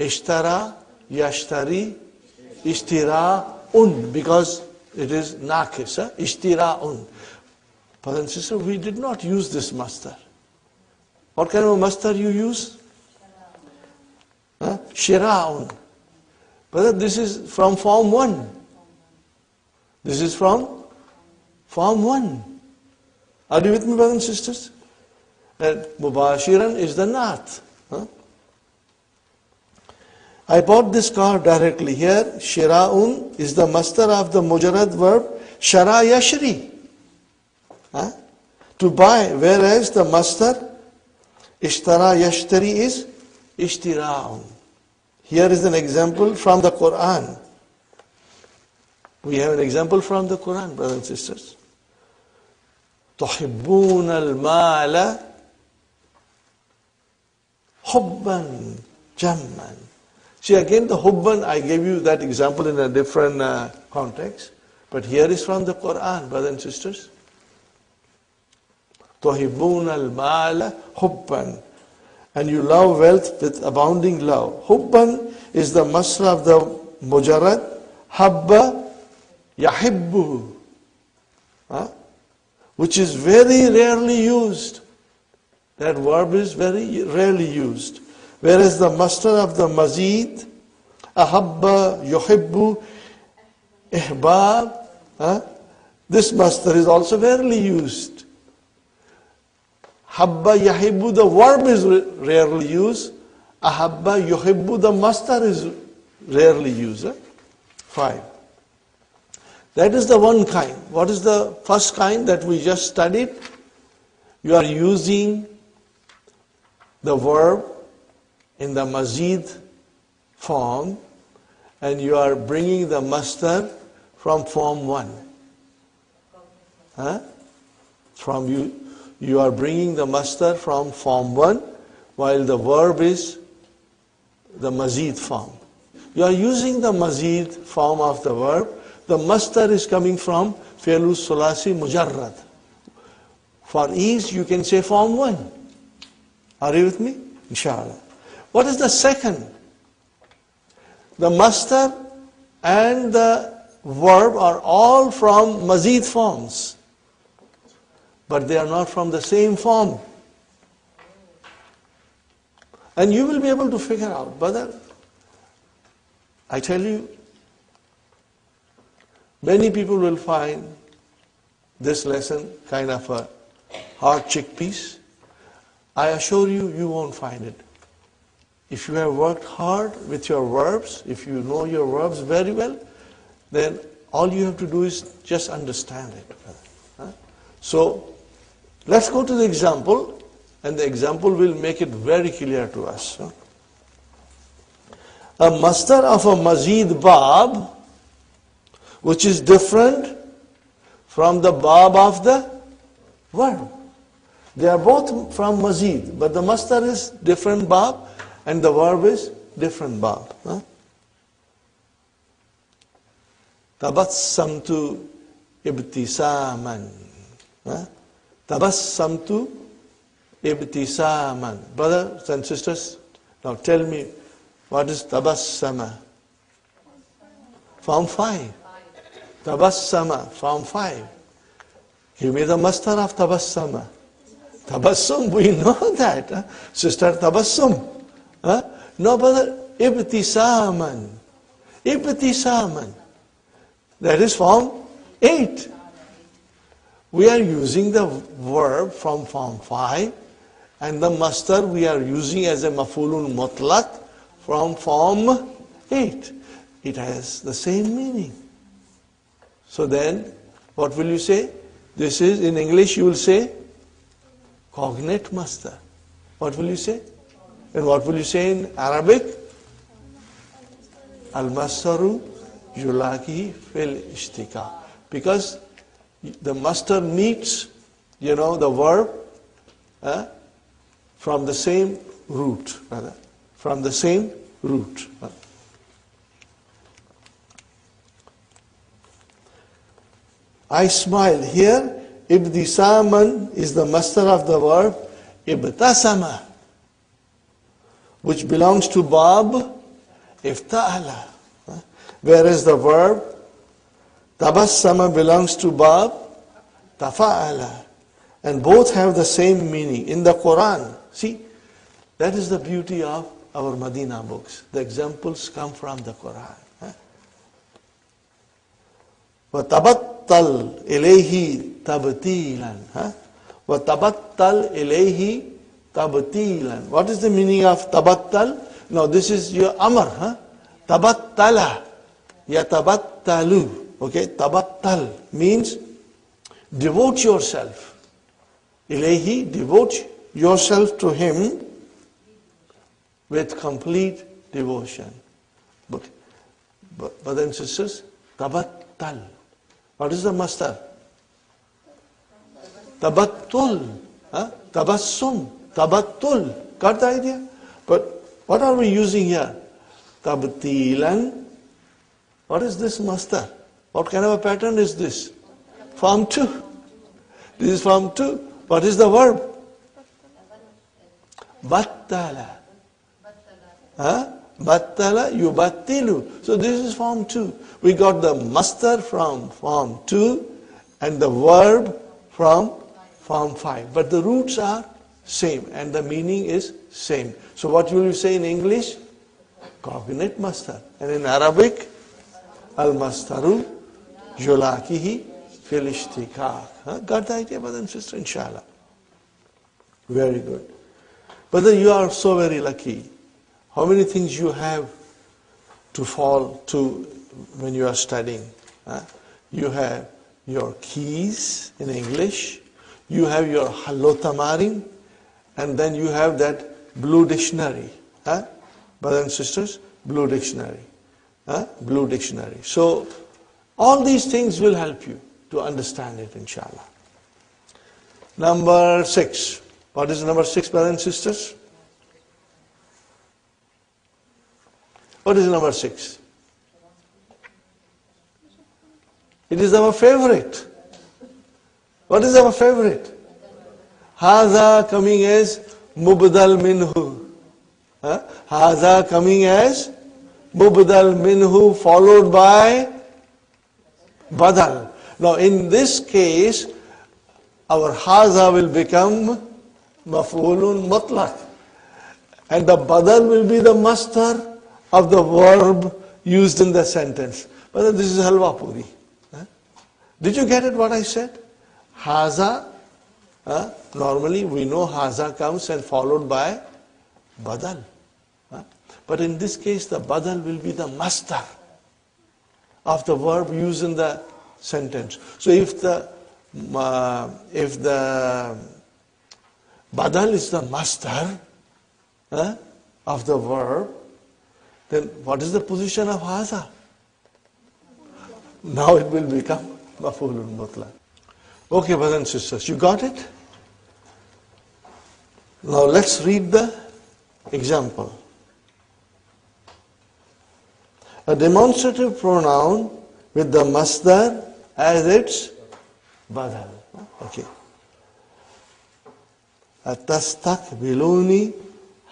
اشترى يشتري اشتراء, because it is nakis, huh? Ishtira'un. Brother and sister, we did not use this masdar. What kind of a masdar you use? Huh? Shira'un. Brother, this is from form 1. This is from form 1. Are you with me, brothers and sisters? And Mubashiran is the naat. Huh? I bought this car directly. Here, shira'un is the masdar of the mujarrad verb shara yashri. Huh? To buy, whereas the masdar ishtara yashtari is ishtira'un. Here is an example from the Qur'an. We have an example from the Qur'an, brothers and sisters. تحبون المال حبا جما. See, again, the hubban, I gave you that example in a different context. But here is from the Qur'an, brothers and sisters. تحبون المال حبا. And you love wealth with abounding love. Hubban is the masdar of the mujarrad. Habba yahibbuhu. Which is very rarely used. That verb is very rarely used. Whereas the masdar of the mazid, ahabba, yuhibbu, ihbab, this masdar is also rarely used. Habba, yahibbu, the verb is rarely used. Ahabba, yuhibbu, the masdar is rarely used. 5. That is the one kind. What is the first kind that we just studied? You are using the verb in the mazid form, and you are bringing the masdar from form 1. You are bringing the masdar from form 1, while the verb is the mazid form. You are using the mazid form of the verb. The masdar is coming from fi'lu sulasi mujarrad. For ease, you can say form 1. Are you with me? Inshallah. What is the second? The masdar and the verb are all from mazid forms, but they are not from the same form. And you will be able to figure out, brother, I tell you, many people will find this lesson kind of a hard chickpeas. I assure you, you won't find it. If you have worked hard with your verbs, if you know your verbs very well, then all you have to do is just understand it. So, let's go to the example, and the example will make it very clear to us. A masdar of a mazid bab, which is different from the bab of the verb. They are both from mazid, but the masdar is different bab and the verb is different bab. Tabassamtu ibtisaman. Tabassamtu ibtisaman. Brothers and sisters, now tell me, what is tabassama? Form 5. Tabassama, form 5. Give me the master of tabassum. Tabassum, we know that. Huh? Sister Tabassum. Huh? No, brother, ibtisaman. Ibtisaman. That is form 8. We are using the verb from form 5, and the master we are using as a mafulun mutlaq from form 8. It has the same meaning. So then, what will you say? This is, in English you will say, cognate master. What will you say? And what will you say in Arabic? Al-mastaru yulaki fil ishtika. Because the master meets, the verb from the same root, rather. From the same root. I smile. Here, ibtisaman is the master of the verb ibtasama, which belongs to bab ifta'ala. Whereas the verb tabassama belongs to bab tafa'ala. And both have the same meaning in the Qur'an. See, that is the beauty of our Madina books. The examples come from the Qur'an. وَتَبَتَّلْ إِلَيْهِ تَبْتِيلًا. وَتَبَتَّلْ إِلَيْهِ تَبْتِيلًا. What is the meaning of tabattal? Now this is your amr. Tabattala. Yatabattalu. Okay, tabattal means devote yourself. Ilayhi, devote yourself to him with complete devotion. But brothers and sisters, tabattal. What is the master? Tabattul. Tabassum. Tabattul. Got the idea? But what are we using here? Tabtilan. What is this master? What kind of a pattern is this? Form 2. This is form 2. What is the verb? Battala. Battala, yubattilu. So this is form 2. We got the master from form 2 and the verb from form 5. But the roots are same and the meaning is same. So what will you say in English? Cognate master. And in Arabic, al-mastaru yulakihi fil ishtikak. Got the idea, brother and sister? Inshallah. Very good. Brother, you are so very lucky. How many things you have to fall to when you are studying? You have your keys in English, you have your halotamarin, and then you have that blue dictionary. Brothers and sisters, blue dictionary. Blue dictionary. So, all these things will help you to understand it, inshallah. Number 6. What is number 6, brothers and sisters? What is number 6? It is our favorite. What is our favorite? Haza coming as mubdal minhu. Haza coming as mubdal minhu followed by badal. Now in this case, our haza will become maf'ulun mutlaq. And the badal will be the master of the verb used in the sentence. But this is halwa puri. Did you get it what I said? Haza, normally we know haza comes and followed by badal. But in this case the badal will be the master of the verb used in the sentence. So if the badal is the master of the verb, then what is the position of haza? Now it will become maf'ulun mutlaq. Okay, brothers and sisters, you got it? Now let's read the example. A demonstrative pronoun with the masdar as its badal. Okay. Atastaqbiluni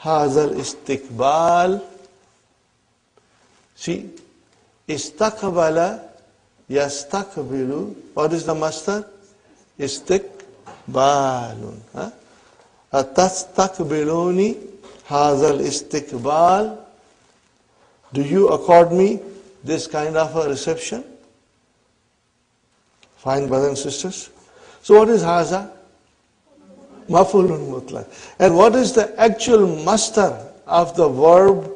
hazal istiqbal. See, istaqbala yastaqbilu. What is the masdar? istiqbalun. Atastaqbiluni hazal istiqbal. Do you accord me this kind of a reception? Fine, brothers and sisters. So what is haza? Maf'ulun mutlaq. And what is the actual masdar of the verb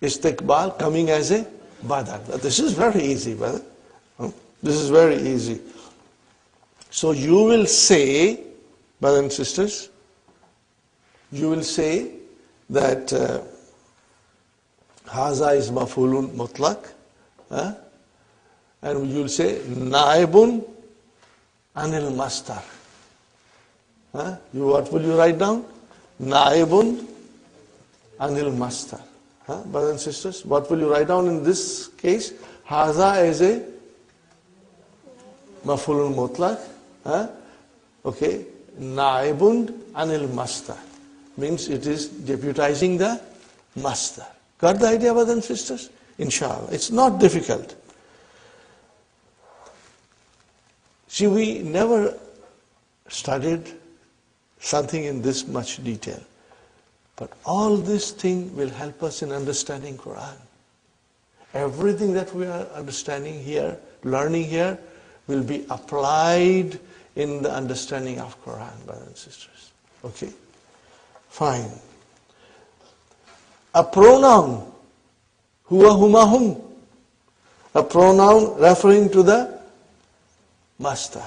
istiqbal coming as a badal? This is very easy, brother. This is very easy. So you will say, brothers and sisters, you will say that haza is maf'ulun mutlaq, and you will say naibun anil masdar. What will you write down? Naibun anil masdar. Brothers and sisters, what will you write down in this case? Haza is a maf'ulun mutlaq. Okay, naibun anil masdar means it is deputizing the masdar. Got the idea, brothers and sisters? Inshallah, it's not difficult. See, we never studied something in this much detail, but all this thing will help us in understanding Quran. Everything that we are understanding here, learning here, will be applied in the understanding of Quran, brothers and sisters. Okay? Fine. A pronoun, huwa, huma, hum. A pronoun referring to the master.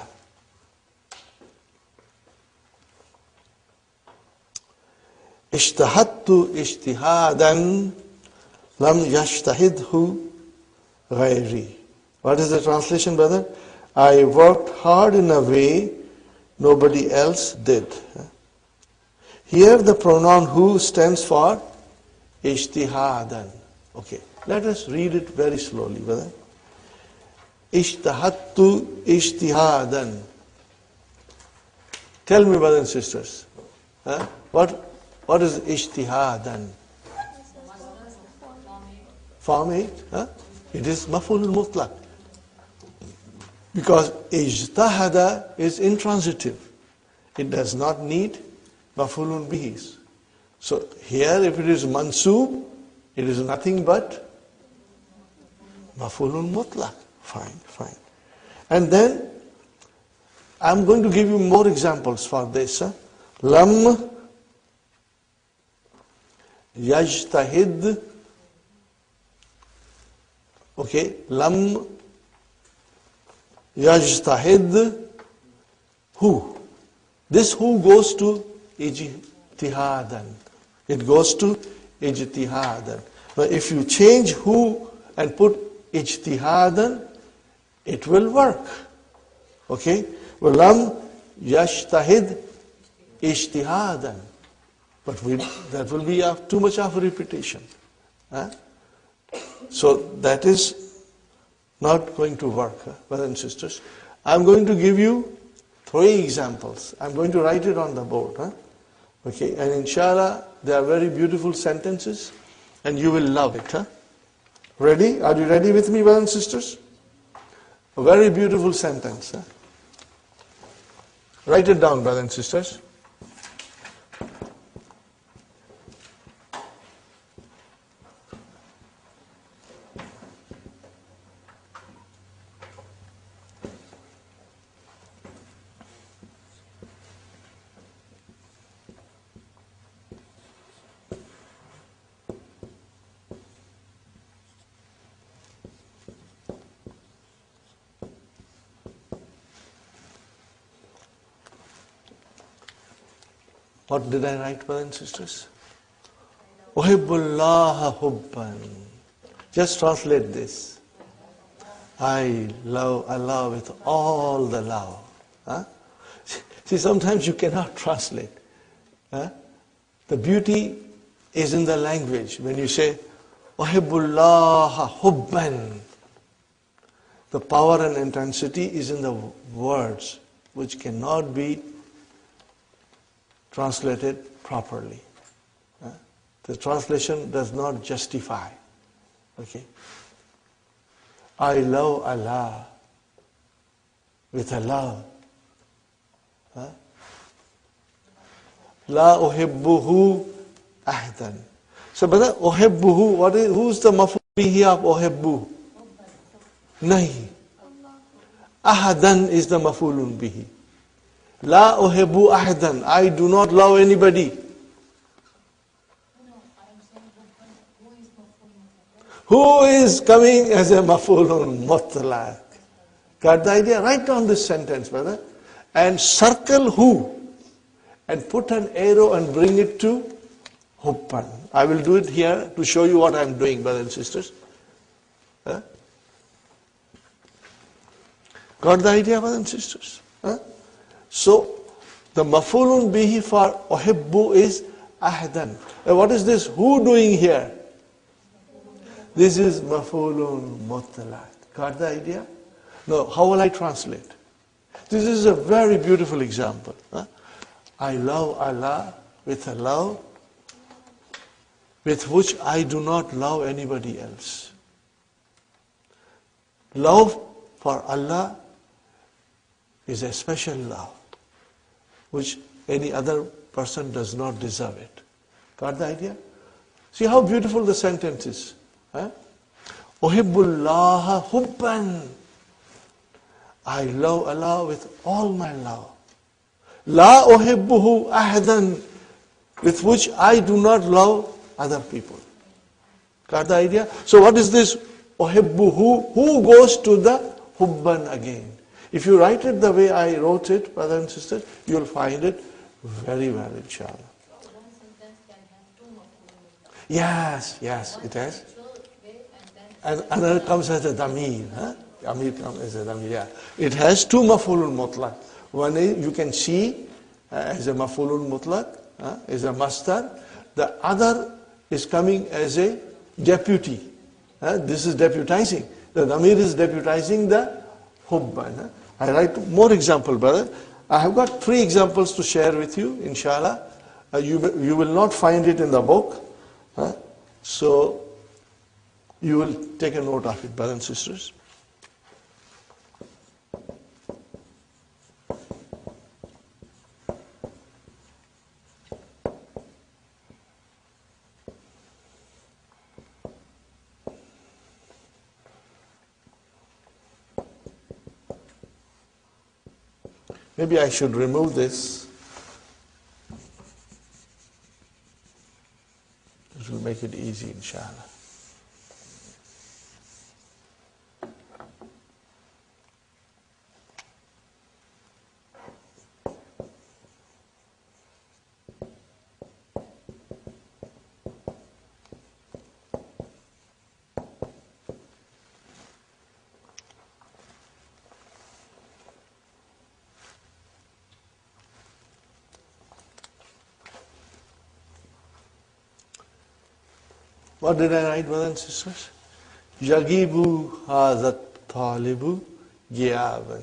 Ishtahadtu ishtihadan lam yashtahidhu ghairi. What is the translation, brother? I worked hard in a way nobody else did. Here the pronoun who stands for ishtihadan. Okay, let us read it very slowly, brother. Ishtahadtu ishtihadan. Tell me, brothers and sisters, what is ishtihadan? Form 8. It is maf'ulun mutlaq. Because ijtahada is intransitive. It does not need maf'ulun bihis. So here if it is mansub, it is nothing but maf'ulun mutlaq. Fine. And then I'm going to give you more examples for this. Lam yajtahid. Okay, lam yajtahid who. This who goes to ijtihadan. It goes to ijtihadan. Now if you change who and put ijtihadan, it will work. Okay? Well, lam yajtahid ijtihadan. But that will be too much of a repetition. So that is not going to work, brothers and sisters. I'm going to give you 3 examples. I'm going to write it on the board. Okay, and inshallah, they are very beautiful sentences and you will love it. Ready? Are you ready with me, brothers and sisters? A very beautiful sentence. Write it down, brothers and sisters. What did I write, brothers and sisters? Uhibbullaha hubban. Just translate this. I love Allah with all the love. See, sometimes you cannot translate. The beauty is in the language. When you say, Uhibbullaha hubban, the power and intensity is in the words, which cannot be translated properly. The translation does not justify. Okay. I love Allah with a love. Huh? La uhibbuhu ahdan. So, brother, uhibbuhu, who's the maf'ul bihi of uhibbu? Nahi. Ahadan is the maf'ulun bihi. La uhibbu ahadan. I do not love anybody. Who is coming as a maf'ulun mutlaq? Got the idea? Write down this sentence, brother, and circle who, and put an arrow and bring it to hubban. I will do it here to show you what I am doing, brothers and sisters. Huh? Got the idea, brothers and sisters? Huh? So, the maf'ulun bihi for uhibbu is ahdan. Now, what is this who doing here? This is maf'ulun mutlaq. Got the idea? Now, how will I translate? This is a very beautiful example. Huh? I love Allah with a love with which I do not love anybody else. Love for Allah is a special love which any other person does not deserve it. Got the idea? See how beautiful the sentence is. Uhibbullaha hubban. I love Allah with all my love. La uhibbuhu ahadan, with which I do not love other people. Got the idea? So what is this uhibbuhu? Who goes to the hubban again? If you write it the way I wrote it, brothers and sisters, you will find it very well, inshallah. One sentence can have two maf'ulun. Yes, it has. And another comes as a damir. Damir comes as a damir, yeah. It has two maf'ulun mutlaq. One is, you can see as a maf'ulun mutlaq, as a masdar. The other is coming as a deputy. This is deputizing. The damir is deputizing the hubban. I write more example, brother. I have got 3 examples to share with you, inshallah. You will not find it in the book. So, you will take a note of it, brothers and sisters. Maybe I should remove this. This will make it easy, inshallah. What did I write, brothers and sisters? Yagibu hazat talibu giyaban.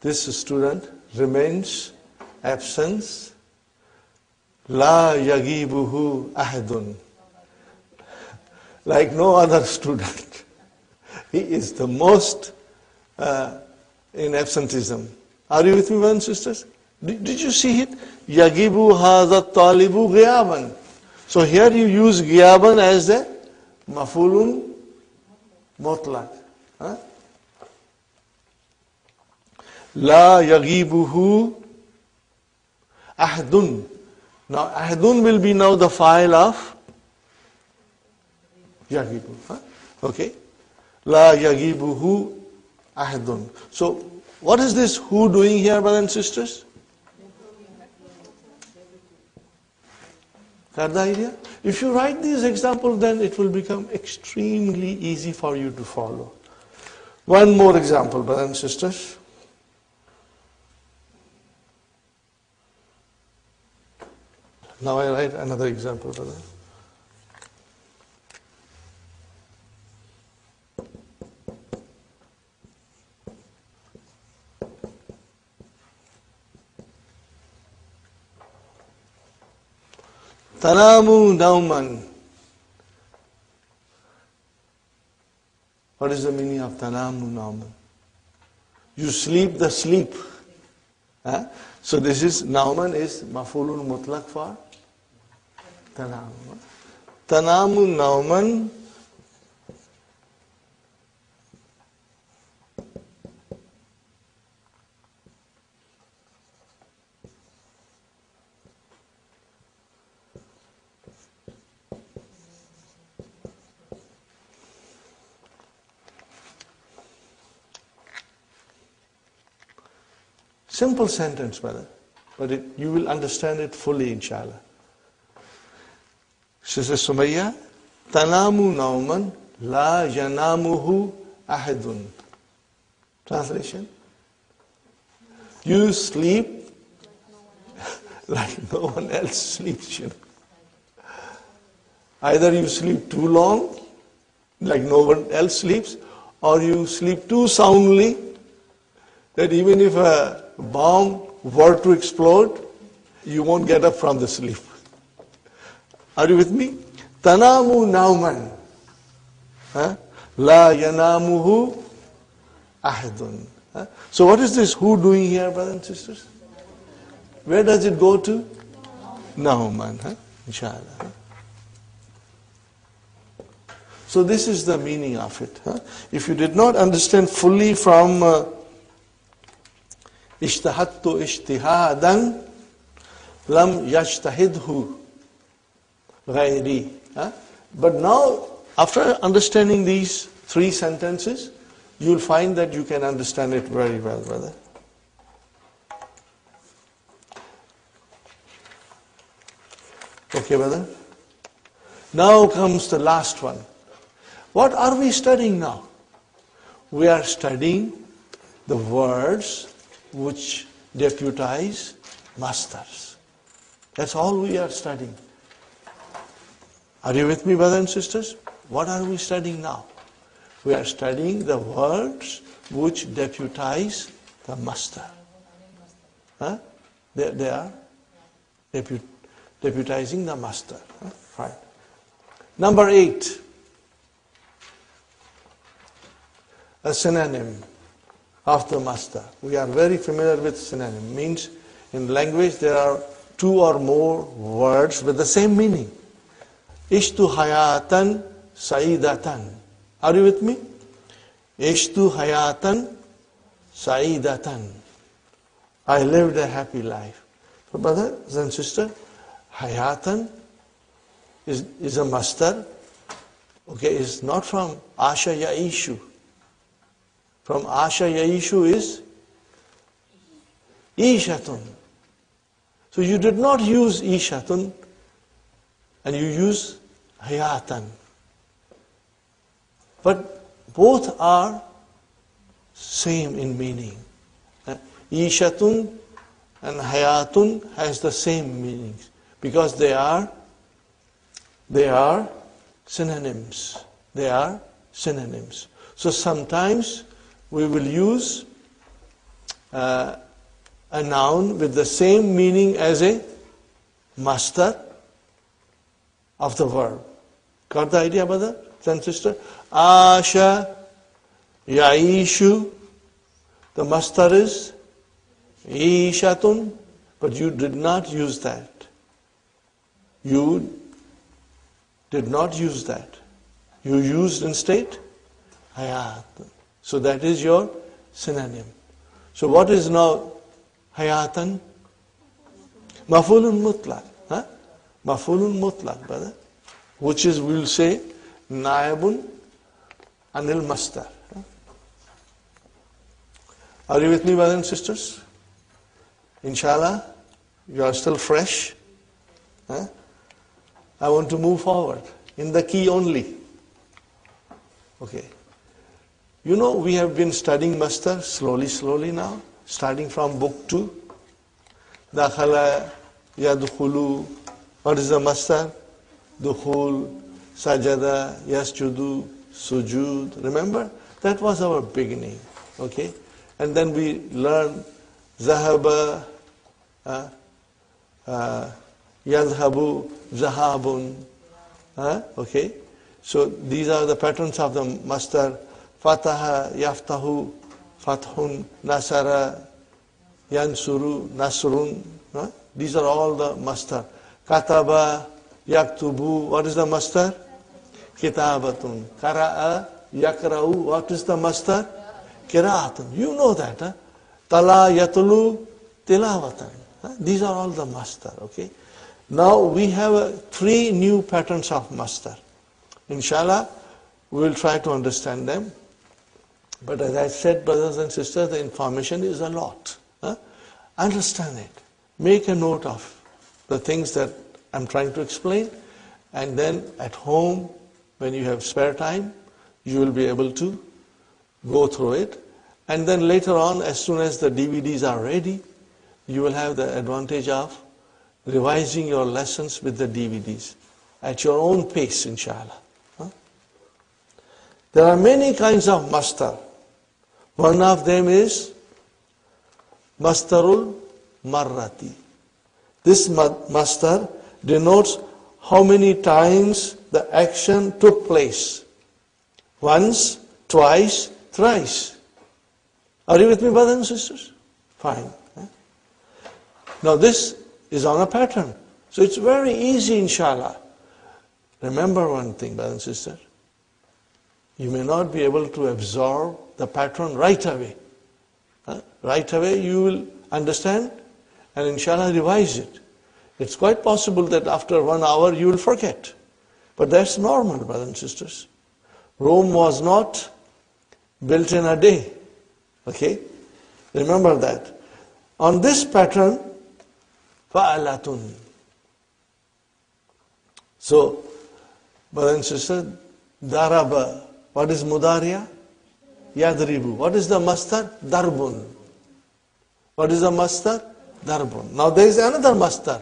This student remains absent. La yagibuhu ahadun. Like no other student. He is the most in absenteeism. Are you with me, brothers and sisters? Did you see it? Yagibu hadha talibu ghiyaban. So here you use ghiyaban as the maf'ulun mutlaq. La yagibuhu ahdun. Now ahdun will be now the file of yagibu. Okay. La yagibuhu ahdun. So what is this who doing here, brothers and sisters? Got the idea? If you write these examples, then it will become extremely easy for you to follow. One more example, brothers and sisters. Now I write another example, brother. Tanamu nauman. What is the meaning of tanamu nauman? You sleep the sleep. Huh? So this is, nauman is mafulun mutlaq for tanamu. Tanamu nauman. Simple sentence, brother, but you will understand it fully, inshallah. Sister Sumayya, tanamu nauman la yanamuhu ahadun. Translation: you sleep like no one else sleeps. You know? Either you sleep too long, like no one else sleeps, or you sleep too soundly that even if a bomb were to explode, you won't get up from the sleep. Are you with me? Tanamu nauman. La yanamuhu ahadun. So what is this who doing here, brothers and sisters? Where does it go to? Nauman. Inshallah. So this is the meaning of it. If you did not understand fully from Ijtahadtu ijtihadan lam yajtahidhu ghayri. But now, after understanding these three sentences, you will find that you can understand it very well, brother. Okay, brother? Now comes the last one. What are we studying now? We are studying the words which deputize masters. That's all we are studying. Are you with me, brothers and sisters? What are we studying now? We are studying the words which deputize the master. They are deputizing the master. Right. Number 8. A synonym of the master. We are very familiar with synonym. Means in language there are two or more words with the same meaning. Ishtu hayatan saidatan. Are you with me? Ishtu hayatan saidatan. I lived a happy life. So brothers and sisters, hayatan is a master. Okay, is not from asha yaishu. From asha yaishu is ishatun. So you did not use ishatun and you use hayatan. But both are same in meaning. Ishatun and hayatun has the same meanings because they are synonyms. They are synonyms. So sometimes we will use a noun with the same meaning as a master of the verb. Got the idea, brother and sister? Asha yaishu. The master is ishatun, but you did not use that. You did not use that. You used instead hayatun. So that is your synonym. So what is now hayatan? Mafulun mutlaq. Mafulun mutlaq, brother. Which is, we will say, naibun anil mastar. Are you with me, brothers and sisters? Inshallah, you are still fresh. I want to move forward in the key only. Okay. You know, we have been studying mastar slowly now, starting from book 2. Dakhala, yadkhulu. What is the mastar? Dukhul, sajada, yasjudu, sujud. Remember? That was our beginning. Okay? And then we learned zahaba, yadhabu, zahabun. Okay? So these are the patterns of the mastar. Fataha, Yaftahu, Fathun, Nasara, Yansuru, Nasrun. These are all the mastar. Kataba, Yaktubu, what is the mastar? Kitabatun. Kara'a, Yakra'u, what is the mastar? Kira'atun. You know that. Huh? Tala, Yatulu, Tilawatan. These are all the mastar. Okay. Now we have 3 new patterns of mastar. Inshallah, we will try to understand them. But as I said, brothers and sisters, the information is a lot. Understand it. Make a note of the things that I'm trying to explain. And then at home, when you have spare time, you will be able to go through it. And then later on, as soon as the DVDs are ready, you will have the advantage of revising your lessons with the DVDs at your own pace, inshallah. There are many kinds of mastar. One of them is mastarul marrati. This mastar denotes how many times the action took place. Once, twice, thrice. Are you with me, brothers and sisters? Fine. Now this is on a pattern. So it's very easy, inshallah. Remember one thing, brothers and sisters. You may not be able to absorb the pattern right away. Right away you will understand and inshallah revise it. It's quite possible that after 1 hour you will forget. But that's normal, brothers and sisters. Rome was not built in a day. Okay? Remember that. On this pattern, fa'alatun. So, brothers and sisters, daraba. What is mudariya? Yadribu. What is the mastar? Darbun. What is the mastar? Darbun. Now there is another mastar.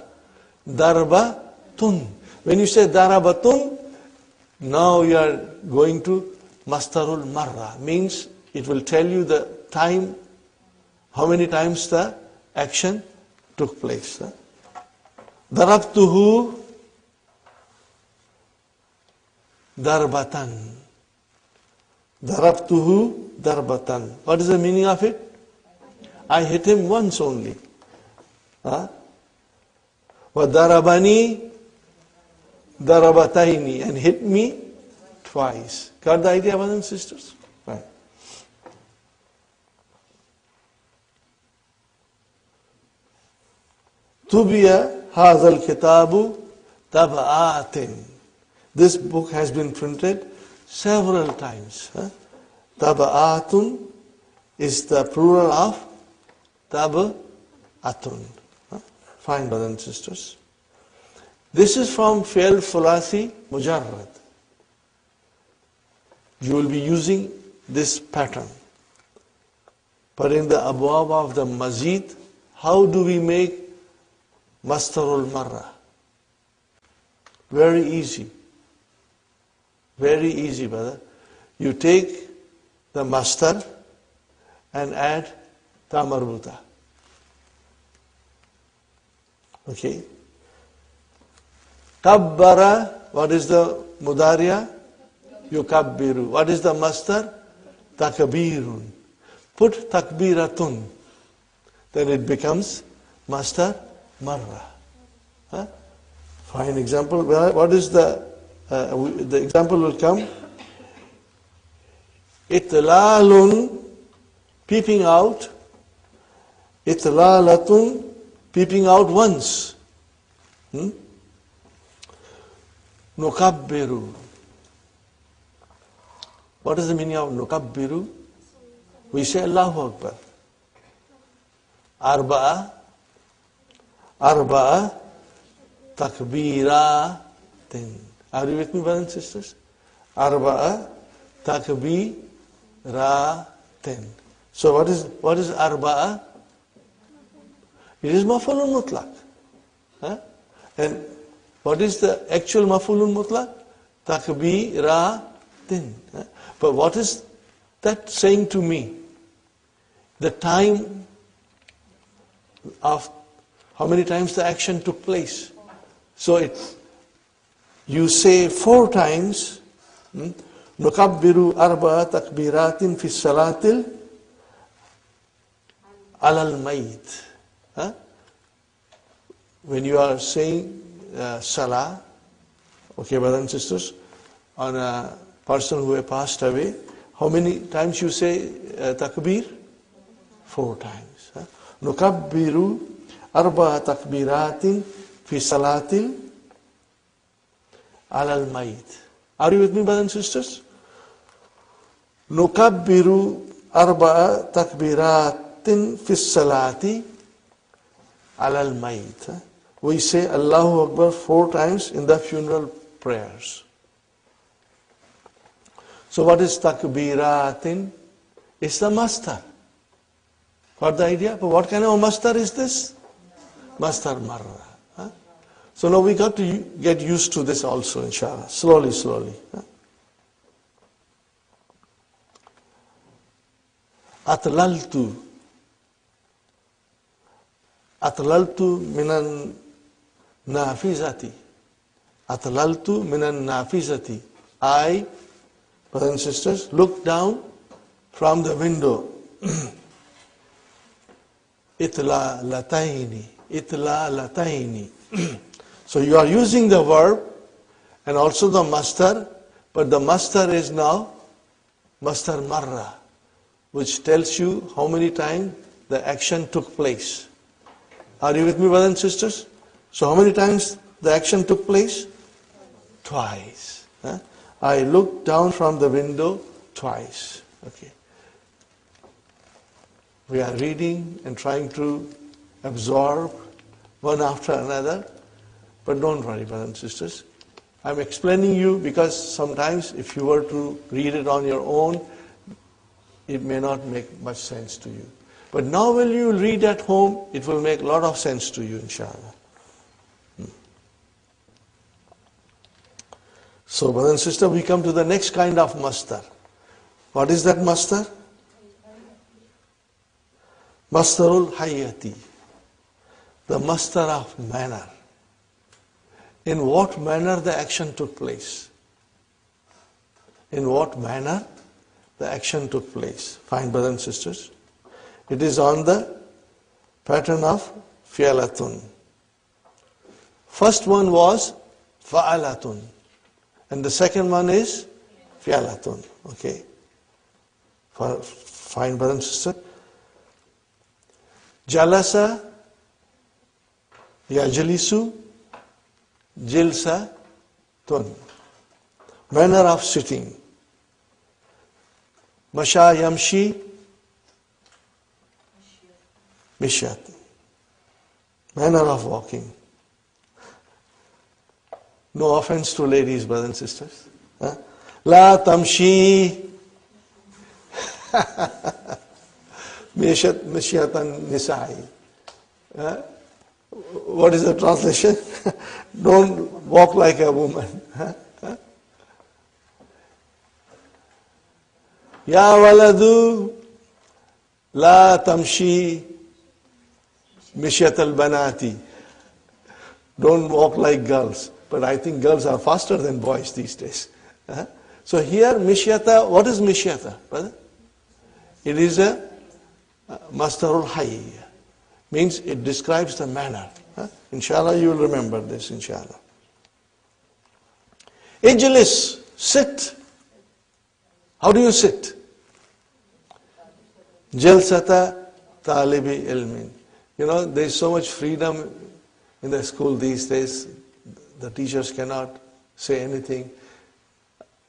Darbatun. When you say darabatun, now you are going to mastarul marra. Means it will tell you the time, how many times the action took place. Darabtuhu darbatan. Darabtuhu darbatan. What is the meaning of it? I hit him once only. Wa darabani darabataini, and hit me twice. Got the idea, brothers and sisters? Right. Tubiya hazal kitabu tabaatin. This book has been printed several times. Taba'atun is the plural of taba'atun. Fine, brothers and sisters. This is from fi'l thulathi mujarrad. You will be using this pattern. But in the abwab of the mazid, how do we make mastarul marra? Very easy. Very easy, brother. You take the mastar and add ta marbuta. Okay. Kabbara, what is the mudariya? Yukabbiru. What is the mastar? Takbirun. Put takbiratun. Then it becomes mastar marra. Fine example. What is the example will come. Itlalun, peeping out. Itlalatun, peeping out once. Nukabbiru. What is the meaning of nukabbiru? We say Allahu Akbar. Arba'a takbiratin. Are you with me, brothers and sisters? Arba'a takbiratin. So what is arba'a? It is maf'ulun mutlaq. And what is the actual maf'ulun mutlaq? Takbiratin. But what is that saying to me? The time of how many times the action took place. So you say 4 times, نكبر 4 تكبيرات في الصلاة على الميت. Huh? When you are saying salah, okay, brothers and sisters, on a person who has passed away, how many times you say takbir? 4 times. نكبر 4 تكبيرات في صلاة على الميت. Are you with me, brothers and sisters? نكبر 4 تكبيرات في الصلاة على الميت. We say Allahu Akbar 4 times in the funeral prayers. So what is takbiratin? It's the mastar. Got the idea? But what kind of mastar is this? Mastar marra. Huh? So now we got to get used to this also, inshallah. Slowly, slowly. Huh? Atlaltu. Atlaltu minan nafizati. Atlaltu minan nafizati. I, brothers and sisters, look down from the window. Itla lataini. Itla lataini. So you are using the verb and also the mastar, but the mastar is now mastar marra, which tells you how many times the action took place. Are you with me, brothers and sisters? So how many times the action took place? Twice. Huh? I looked down from the window twice. Okay. We are reading and trying to absorb one after another. But don't worry, brothers and sisters. I'm explaining you because sometimes if you were to read it on your own, it may not make much sense to you. But now when you read at home, it will make a lot of sense to you, inshallah. So, brother and sister, we come to the next kind of mastar. What is that mastar? Mastarul hayati. The mastar of manner. In what manner the action took place? In what manner the action took place? Fine, brothers and sisters. It is on the pattern of fi'alatun. First one was fa'alatun. And the second one is fi'alatun. Okay. Fine, brother and sister. Jalasa, yajlisu, jilsatun. Manner of sitting. Masha yamshi, mishyat. Manner of walking. No offense to ladies, brothers and sisters. Huh? La tamshi mishyatan nisa'i. What is the translation? Don't walk like a woman. Ya waladu la tamshi mishyat al-banati. Don't walk like girls. But I think girls are faster than boys these days. So here, mishyata, what is mishyata, brother? It is a mastarul hayy. Means it describes the manner. Inshallah, you will remember this, inshallah. Ijlis, sit. How do you sit? Jalsata talibi ilmin. You know, there is so much freedom in the school these days. The teachers cannot say anything.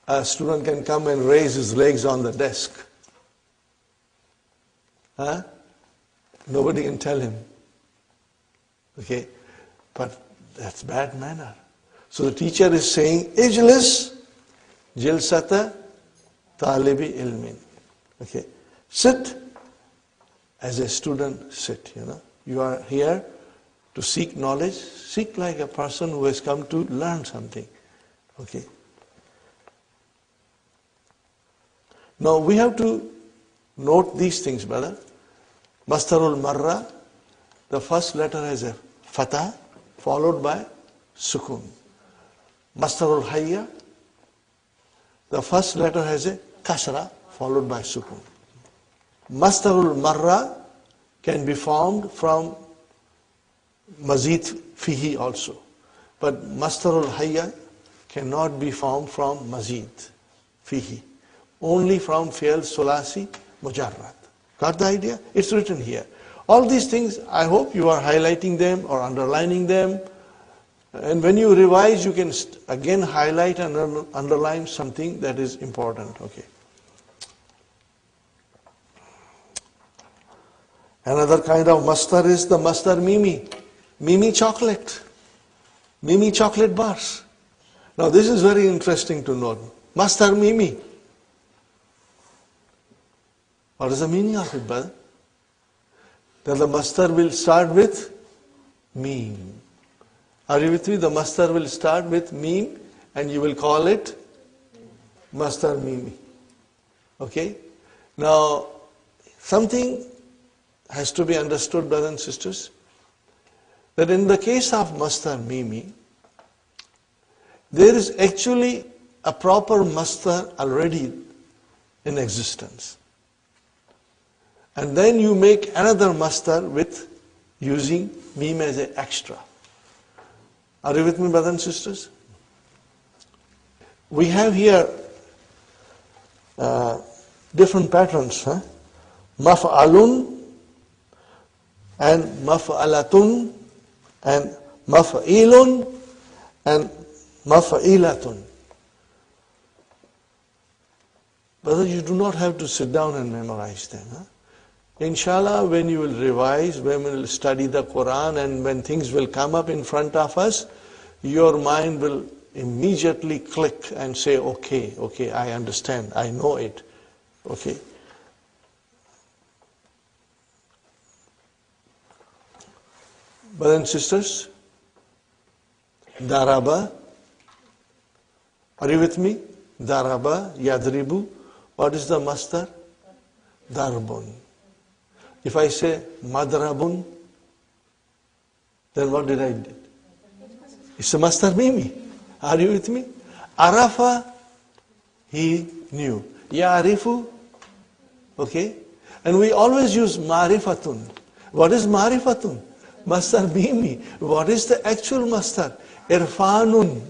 A student can come and raise his legs on the desk. Huh? Nobody can tell him. Okay? But that's bad manner. So the teacher is saying, Ijlis jilsata talibi ilmin. Okay? Sit as a student sit, you know. You are here to seek knowledge. Seek like a person who has come to learn something. Okay? Now we have to note these things, brother. Mastarul marra, the first letter has a fatah, followed by sukun. Mastarul hayya, the first letter has a kasra followed by sukun. Masdarul marra can be formed from mazid fihi also. But masdarul hayya cannot be formed from mazid fihi. Only from fi'l sulasi mujarrad. Got the idea? It's written here. All these things, I hope you are highlighting them or underlining them. And when you revise, you can again highlight and underline something that is important. Okay. Another kind of masdar is the masdar mimi. Mimi chocolate. Mimi chocolate bars. Now this is very interesting to note. Masdar mimi. What is the meaning of it, brother? That the masdar will start with meme. Are you with me? The masdar will start with meme and you will call it masdar mimi. Okay? Now, something has to be understood, brothers and sisters, that in the case of masdar mimi, there is actually a proper masdar already in existence. And then you make another masdar with using meme as an extra. Are you with me, brothers and sisters? We have here different patterns. Maf'alun and maf'alatun and maf'ilun and maf'ilatun. Brother, you do not have to sit down and memorize them. Inshallah, when you will revise, when we will study the Qur'an, and when things will come up in front of us, your mind will immediately click and say, okay, I understand, I know it. Okay. Brothers and sisters, daraba, are you with me? Daraba, yadribu, what is the masdar? Darbun. If I say madrabun, then what did I do? It's a masdar mimi. Are you with me? Arafa, he knew. Ya'rifu, okay? And we always use marifatun. What is marifatun? Masdar mimi. What is the actual masdar? Irfanun.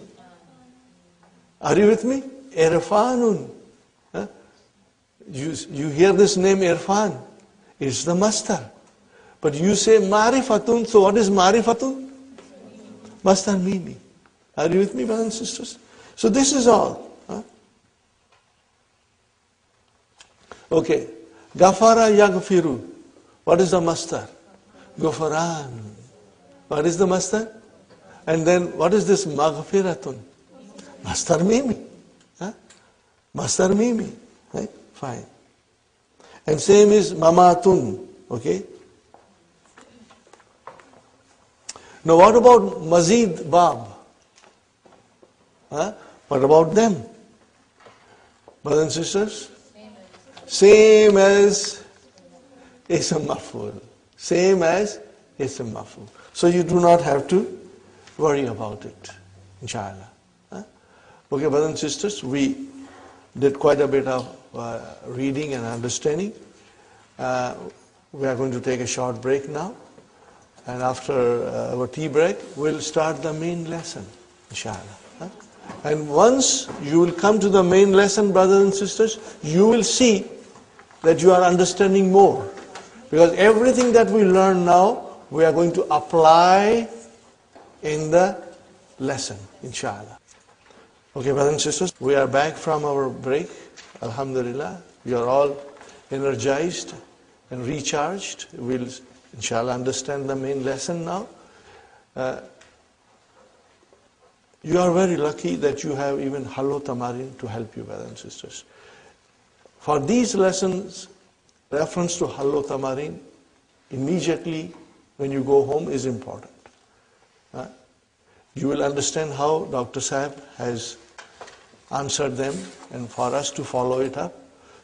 Are you with me? Irfanun. Huh? You hear this name Irfan. It's the masdar. But you say marifatun, so what is marifatun? Masdar mimi. Are you with me, brothers and sisters? So this is all. Okay. Gafara yaghfiru. What is the masdar? Ghafaran. What is the masdar? And then what is this maghfiratun? Masdar mimi. Masdar mimi. Right? Fine. And same is mamatun. Okay? Now what about mazid bab? What about them? Brothers and sisters? Same as ism maf'ul. Same as ism maf'ul. So you do not have to worry about it, inshallah. Okay, brothers and sisters, we did quite a bit of reading and understanding. We are going to take a short break now. And after our tea break, we'll start the main lesson, inshallah. And once you will come to the main lesson, brothers and sisters, you will see that you are understanding more. Because everything that we learn now, we are going to apply in the lesson, inshallah. Okay, brothers and sisters, we are back from our break. Alhamdulillah, we are all energized and recharged. We'll, inshallah, understand the main lesson now. You are very lucky that you have even Hallo Tamarin to help you, brothers and sisters. For these lessons, reference to Hallo Tamarin immediately when you go home is important. You will understand how Dr. Saab has answered them and for us to follow it up.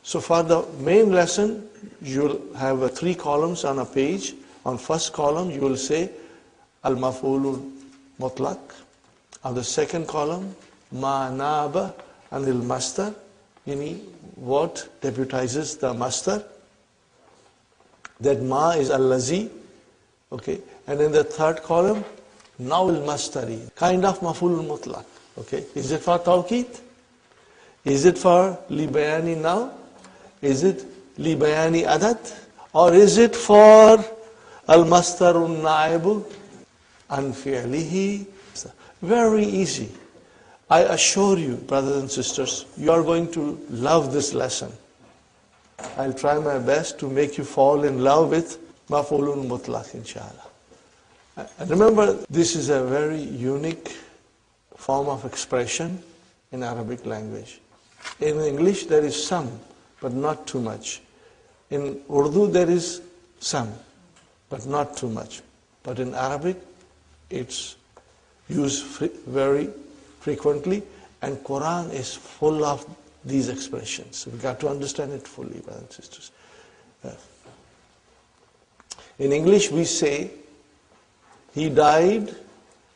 So for the main lesson, you will have 3 columns on a page. On first column, you will say Al-Maf'ulul Mutlaq. On the second column, Ma Naba Anil Masdar. Yani what deputizes the masdar? That ma is allazi, okay? And in the third column, now al-masdari, kind of maf'ul mutlaq, okay? Is it for tawqid? Is it for li bayani now? Is it li bayani adad? Or is it for al-masdarun na'ibu an fi'lihi? Very easy. I assure you, brothers and sisters, you are going to love this lesson. I'll try my best to make you fall in love with maf'ulun mutlaq, inshallah. And remember, this is a very unique form of expression in Arabic language. In English, there is some, but not too much. In Urdu, there is some, but not too much. But in Arabic, it's used very frequently, and Qur'an is full of these expressions. We've got to understand it fully, brothers and sisters. In English, we say, he died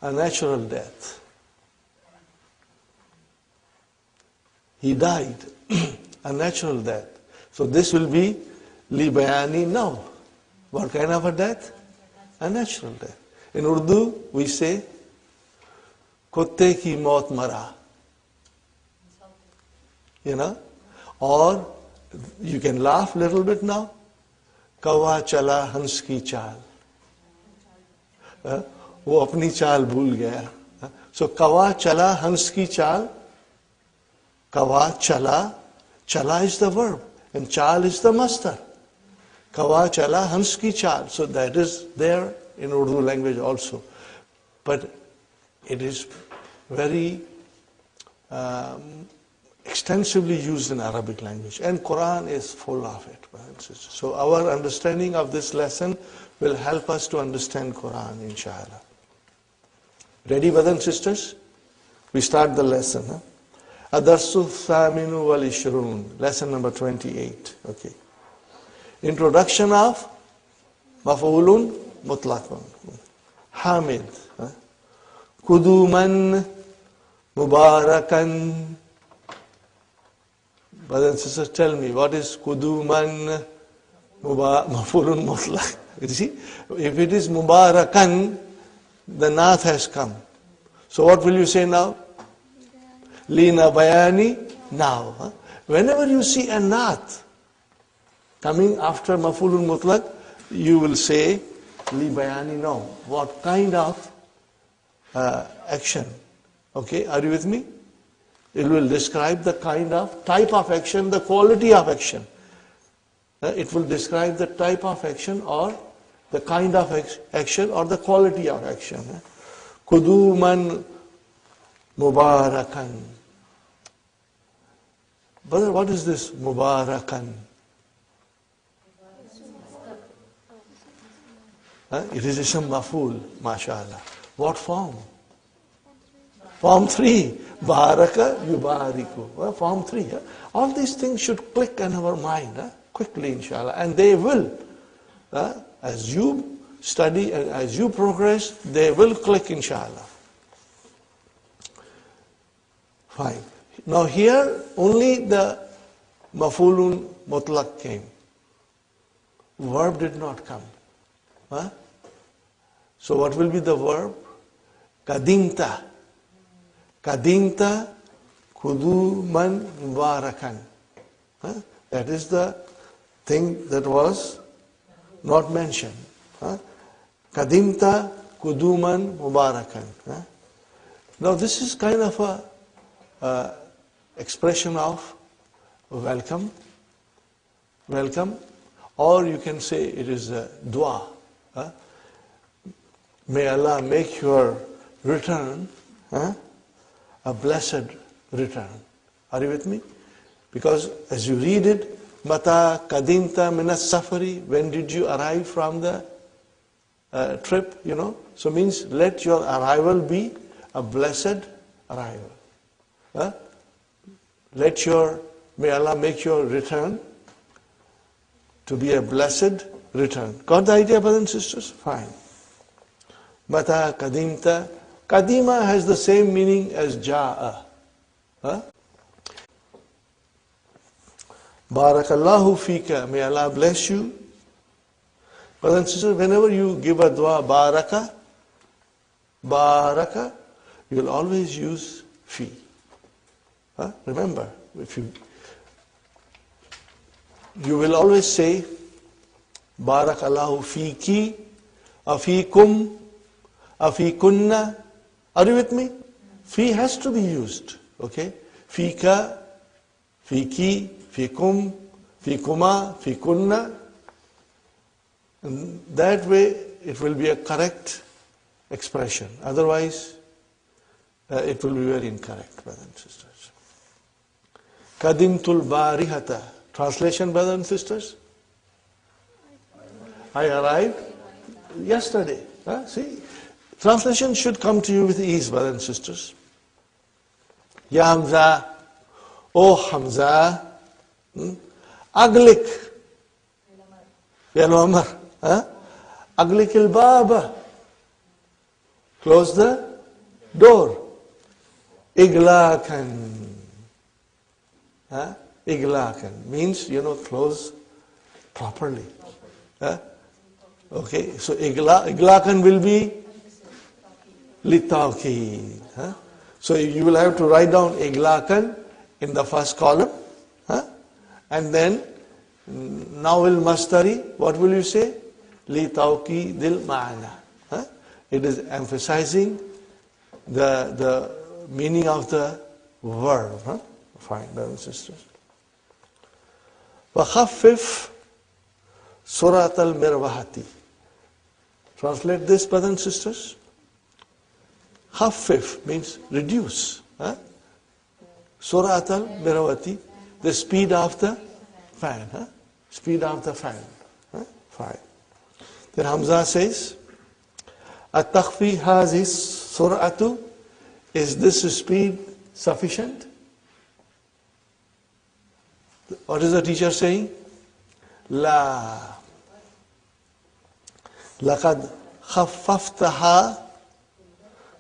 a natural death. He died a natural death. So this will be li bayani now. What kind of a death? A natural death. In Urdu, we say, kutte ki maut mara. You know? Or you can laugh a little bit now. Kawa chala hans ki chal. वो अपनी चाल भूल गया. So kawa chala hans ki chal. Kawa chala. Chala is the verb and chal is the masdar. Kawa chala hans ki chal. So that is there in Urdu language also. But it is very extensively used in Arabic language. And Quran is full of it. So our understanding of this lesson will help us to understand Quran, inshallah. Ready, brothers and sisters? We start the lesson. Adarsu Thaminu wal Ishrun, lesson number 28. Okay. Introduction of Maf'ulun Mutlaqun. Hamid. Kuduman Mubarakan. Brothers and sisters, tell me, what is Kuduman Maf'ulun Mutlaq? You see, if it is Mubarakan, the nath has come. So what will you say now? Lina bayani now. Whenever you see a nath coming after Maf'ulun Mutlaq, you will say li bayani now. What kind of action? Okay, are you with me? It will describe the kind of type of action, the quality of action. It will describe the type of action or the kind of action or the quality of action. Kuduman Mubarakan. Brother, what is this Mubarakan? It is ism maf'ul, mashallah. What form? Form 3. Baraka yubariku. Form 3. All these things should click in our mind quickly, inshallah. And they will. As you study and as you progress, they will click, inshallah. Fine. Now here, only the maf'ulun mutlaq came. Verb did not come. So what will be the verb? Kadimta. Kadimta kuduman mubarakan. That is the thing that was not mentioned. Kadimta kuduman mubarakan. Now this is kind of a expression of welcome, or you can say it is a dua. May Allah make your return a blessed return. Are you with me? Because as you read it, Mata kadimta minas safari, when did you arrive from the trip, you know? So means let your arrival be a blessed arrival. May Allah make your return to be a blessed return. Got the idea, brothers and sisters? Fine. Mata kadimta. Kadima has the same meaning as ja'a. Barakallahu fika, may Allah bless you. Brothers and sisters, whenever you give a dua, baraka, you'll always use fi. Remember, if you will always say, Barakallahu fiki, afikum, afikunna. Are you with me? Fi has to be used. Okay? Fika, fiki, fikum, fikuma, fikunna. And that way it will be a correct expression. Otherwise, it will be very incorrect, brothers and sisters. Kadimtul barihata. Translation, brothers and sisters? I arrived yesterday. See, translation should come to you with ease, brothers and sisters. Ya Hamza, O Hamza, Aglik, Ya Umar, Aglik al-Baba, close the door. Iglakan, Iglakan means, close properly. Okay, so Iglakan will be litawkid. So you will have to write down Iglakan in the first column. And then Nawil Mastari, what will you say? Litawkidil ma'ana. It is emphasizing the meaning of the verb. Fine, brothers and sisters. وَخَفِّفْ سُرَةَ الْمِرْوَحَةِ. Translate this, brothers and sisters. Khaffif means reduce. Surat al-Mirawati, the speed of the fan. Speed of the fan. Fine. Then Hamza says, At-takhfi hazis sur'atu. Is this speed sufficient? What is the teacher saying? La. لقد خففتها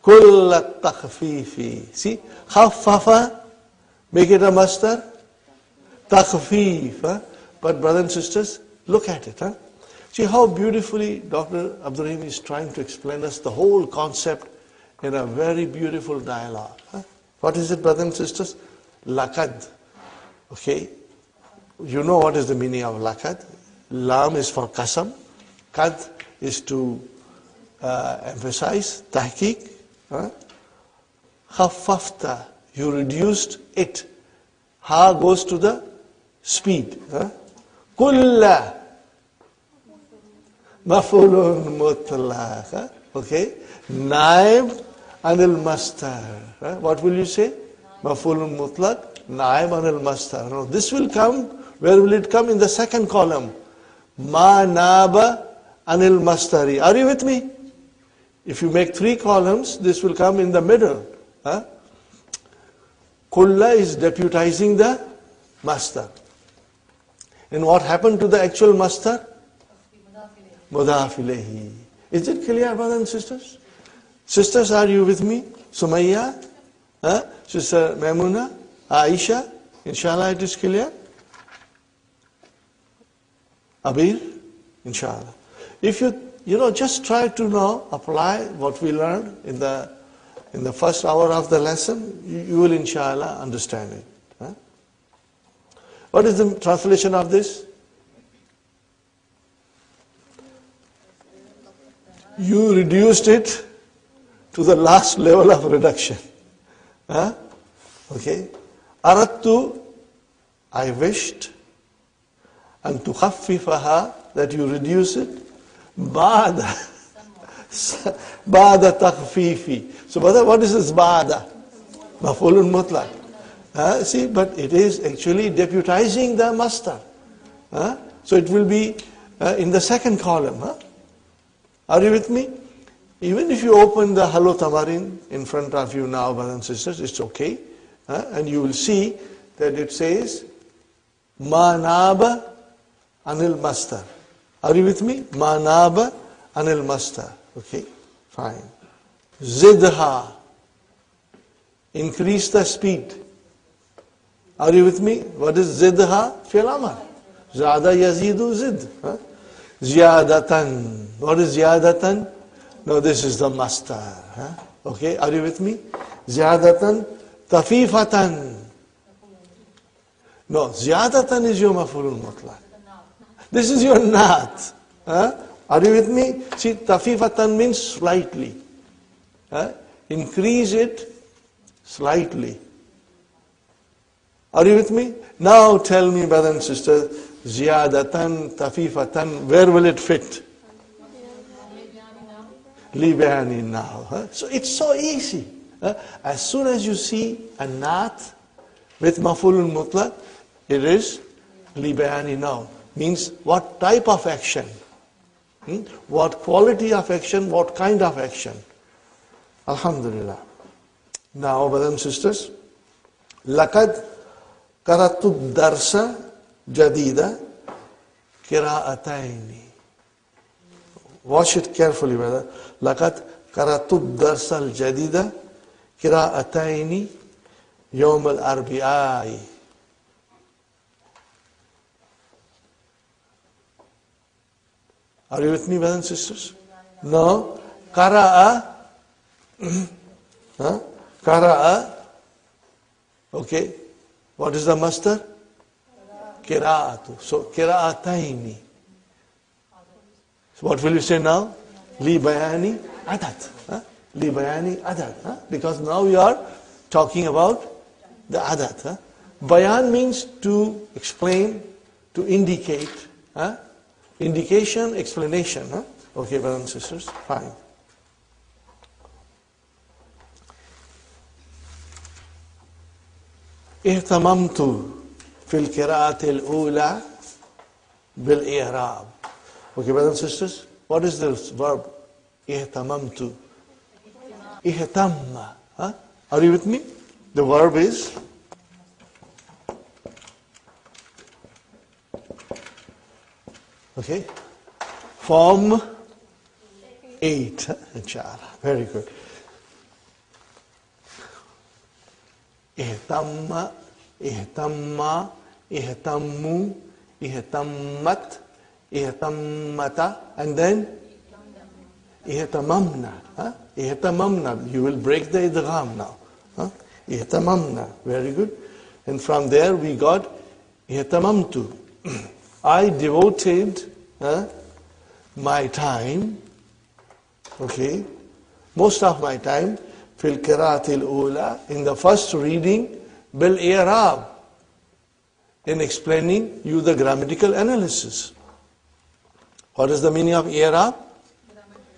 كل التخفيف. See, خفف, make it a master. تخفيف. But brothers and sisters, look at it. See how beautifully Dr. Abdul Rahim is trying to explain us the whole concept in a very beautiful dialogue. What is it, brothers and sisters? Laqad. Okay. You know what is the meaning of laqad. Lam is for qasam. Qad is to emphasize, tahqiq. Khaffafta, you reduced it. Ha goes to the speed. Kulla, mafulun mutlaq. Okay, naib anil mastar. What will you say? Mafulun mutlaq, naib anil mastar. Now this will come, where will it come? In the second column. Ma naba anil mastari. Are you with me? If you make 3 columns, this will come in the middle. Kulla is deputizing the master. And what happened to the actual master? Mudaf ilayhi. Is it clear, brothers and sisters? Sisters, are you with me? Sumayya? Sister Maimuna? Aisha? Inshallah it is clear? Abir? Inshallah. If you just try to now apply what we learned in the first hour of the lesson, you will inshallah understand it. What is the translation of this? You reduced it to the last level of reduction. Okay. Aradtu, I wished, and tukhaffifaha, that you reduce it. Ba'da takhfifi. So brother, what is this ba'da? Maf'ulun mutlaq. See, but it is actually deputizing the master. So it will be in the second column. Are you with me? Even if you open the Halo Tamarin in front of you now, brothers and sisters, it's okay. And you will see that it says, Ma naba anil master. Are you with me? Ma naba anil master. Okay, fine. Zidha. Increase the speed. Are you with me? What is zidha? Fi'l amr. Zada yazidu zid. Ziyadatan. What is ziyadatan? No, this is the master. Okay, are you with me? Ziyadatan, tafifatan. No, ziyadatan is your maf'ulun mutlaq. This is your naat. Are you with me? See, tafifatan means slightly. Increase it slightly. Are you with me? Now tell me, brothers and sisters, ziyadatan, tafifatan, where will it fit? Li bayani now. So it's so easy. As soon as you see a naat with maf'ulun mutlaq, it is li bayani now. Means what type of action? What quality of action? What kind of action? Alhamdulillah. Now, brothers and sisters, laqad qara'tu darsa jadida qira'ataini. Watch it carefully, brother. لقد قرأت الدرس الجديد قراءتين يوم الأربعاء. Are you with me, brothers and sisters? No. قرأ. قرأ. Okay. What is the master? قراءة. So قراءتين. So what will you say now? Li bayani adad. Li bayani adad. Because now you are talking about the adad. Bayan means to explain, to indicate. Indication, explanation. Okay, brothers and sisters, fine. اهتممت في القراءة الأولى بالإعراب. Okay, brothers and sisters, what is this verb? اهتممت. اهتم. Are you with me? The verb is okay. Form 8. Inshallah. Very good. اهتم. اهتم. اهتموا. اهتمت. اهتمت. And then اهتممنا. اهتممنا. You will break the idgham now. اهتممنا. Very good. And from there we got اهتممت. I devoted my time, okay, most of my time, في القراءة الأولى, in the first reading, بالإعراب, in explaining you the grammatical analysis. What is the meaning of i'rab?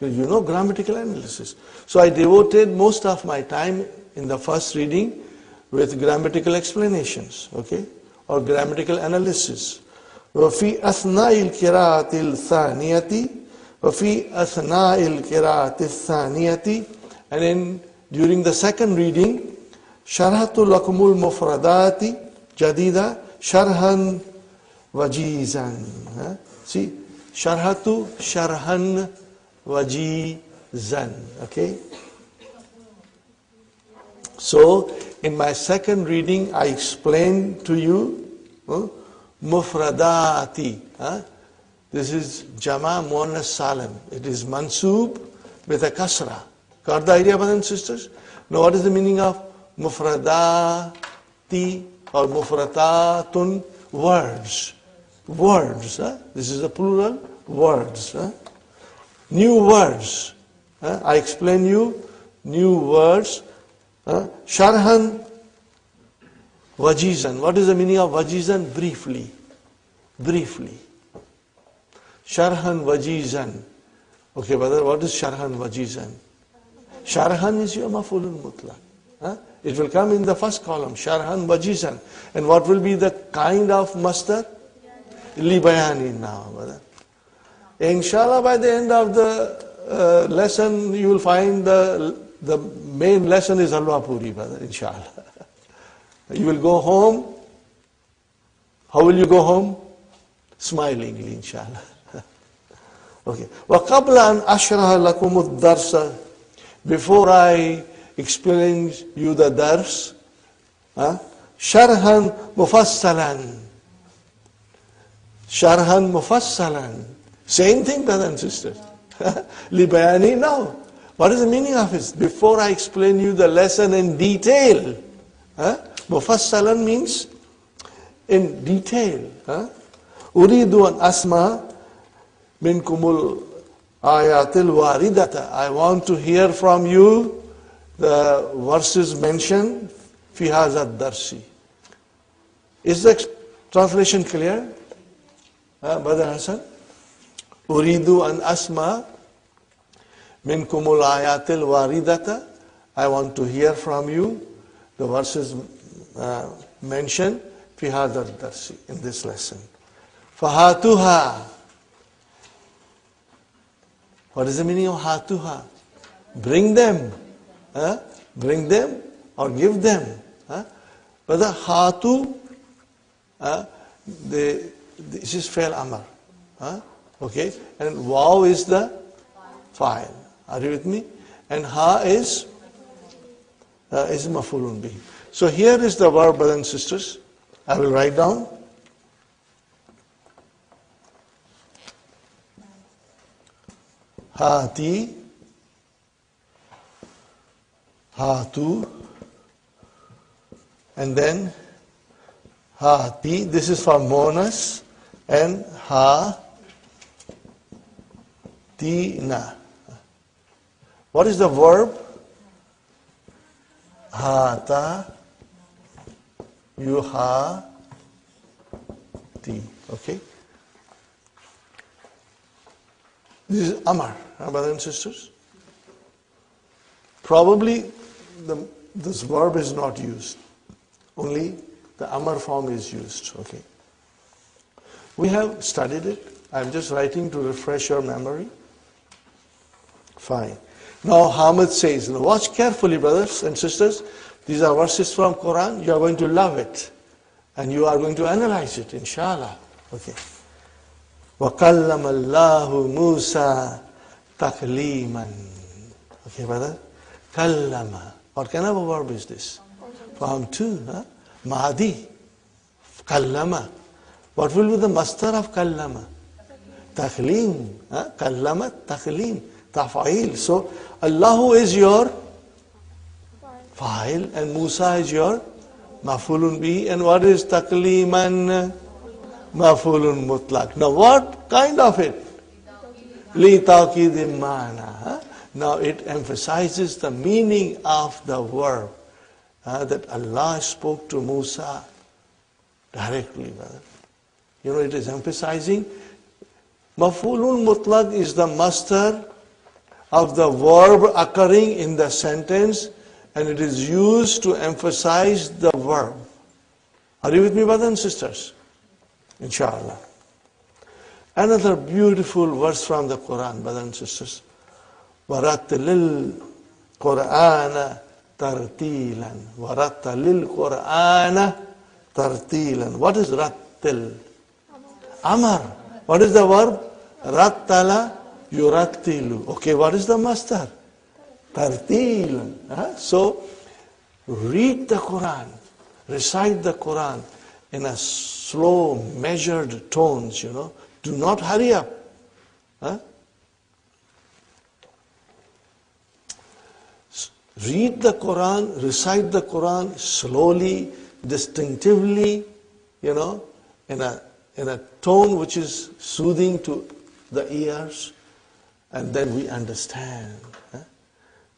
You know grammatical analysis. So I devoted most of my time in the first reading with grammatical explanations, okay, or grammatical analysis. وفي أثناء القراءة الثانية وفي أثناء القراءة الثانية, and then during the second reading, شرحت لكم المفردات جديدة شرحا وجيزا. See, شرحت شرحا وجيزا. Okay. So in my second reading, I explained to you mufradati. This is Jama Muannas Salim. It is mansoob with a kasra. Got the idea, brothers and sisters? Now what is the meaning of mufradati or mufradatun? Words. Words. This is a plural. Words. New words. I explain you new words. Sharhan wajizan. What is the meaning of wajizan? Briefly. Briefly. Sharhan wajizan. Okay, brother, what is sharhan wajizan? Sharhan is your maf'ulun mutlaq. It will come in the first column. Sharhan wajizan. And what will be the kind of masdar? Li bayani now, brother. Inshallah, by the end of the lesson, you will find the main lesson is halwa puri, brother, inshallah. You will go home. How will you go home? Smilingly, inshallah. Okay. وَقَبْلَ أَنْ أَشْرَحَ لَكُمُ الدَّرْسَ, before I explain you the dars, Sharhan mufassalan. Sharhan mufassalan. Same thing, brothers and sisters. Libayani, no. What is the meaning of it? Before I explain you the lesson in detail. Mufassalan means in detail. Uridu an asma minkumul ayatil waridata. I want to hear from you the verses mentioned fi hadha darsi. Is the translation clear? Brother Hassan? Uridu an asma minkumul ayatil waridata. I want to hear from you the verses mentioned fi hadha darsi, in this lesson. Fahatuha. What is the meaning of hatuha? Bring them. Bring them or give them. But the hatu, this is fail amar. Okay, and waw is the file. Are you with me? And ha is mafulun bih. So here is the verb, brothers and sisters. I will write down. Hati, hatu, and then hati. This is for monas, and ha tina. What is the verb? Hata yuha ti. Okay. This is Amar, brothers and sisters. Probably this verb is not used. Only the Amar form is used. Okay. We have studied it. I'm just writing to refresh your memory. Fine. Now Hamid says, now watch carefully, brothers and sisters. These are verses from Quran. You are going to love it. And you are going to analyze it, inshallah. Okay. وَقَلَّمَ اللَّهُ مُوسَى تَقْلِيمًا. Okay, brother? Kallama. What kind of a verb is this? Form 2, Mahdi. Kallama. What will be the masdar of kallama? Taqleem. Kallama, taqleem. Tafa'il. So, Allahu is your fa'il and Musa is your mafulun bihi. And what is taqleeman? Mafulun mutlaq. Now what kind of it? Li taqid mana. Now it emphasizes the meaning of the verb that Allah spoke to Musa directly, brother. You know, it is emphasizing mafulun mutlaq is the masdar of the verb occurring in the sentence, and it is used to emphasize the verb. Are you with me, brothers and sisters? Inshallah. Another beautiful verse from the Quran, brothers and sisters. وَرَتِّلِ الْقُرْآنَ تَرْتِيلًا وَرَتِّلِ الْقُرْآنَ تَرْتِيلًا. What is rattil? Amar. What is the verb? Rattala yurattilu. Okay, what is the masdar? Tartilan. So, read the Quran, recite the Quran in a slow, measured tones, you know. Do not hurry up. Read the Quran, recite the Quran slowly, distinctively, you know, in a tone which is soothing to the ears, and then we understand.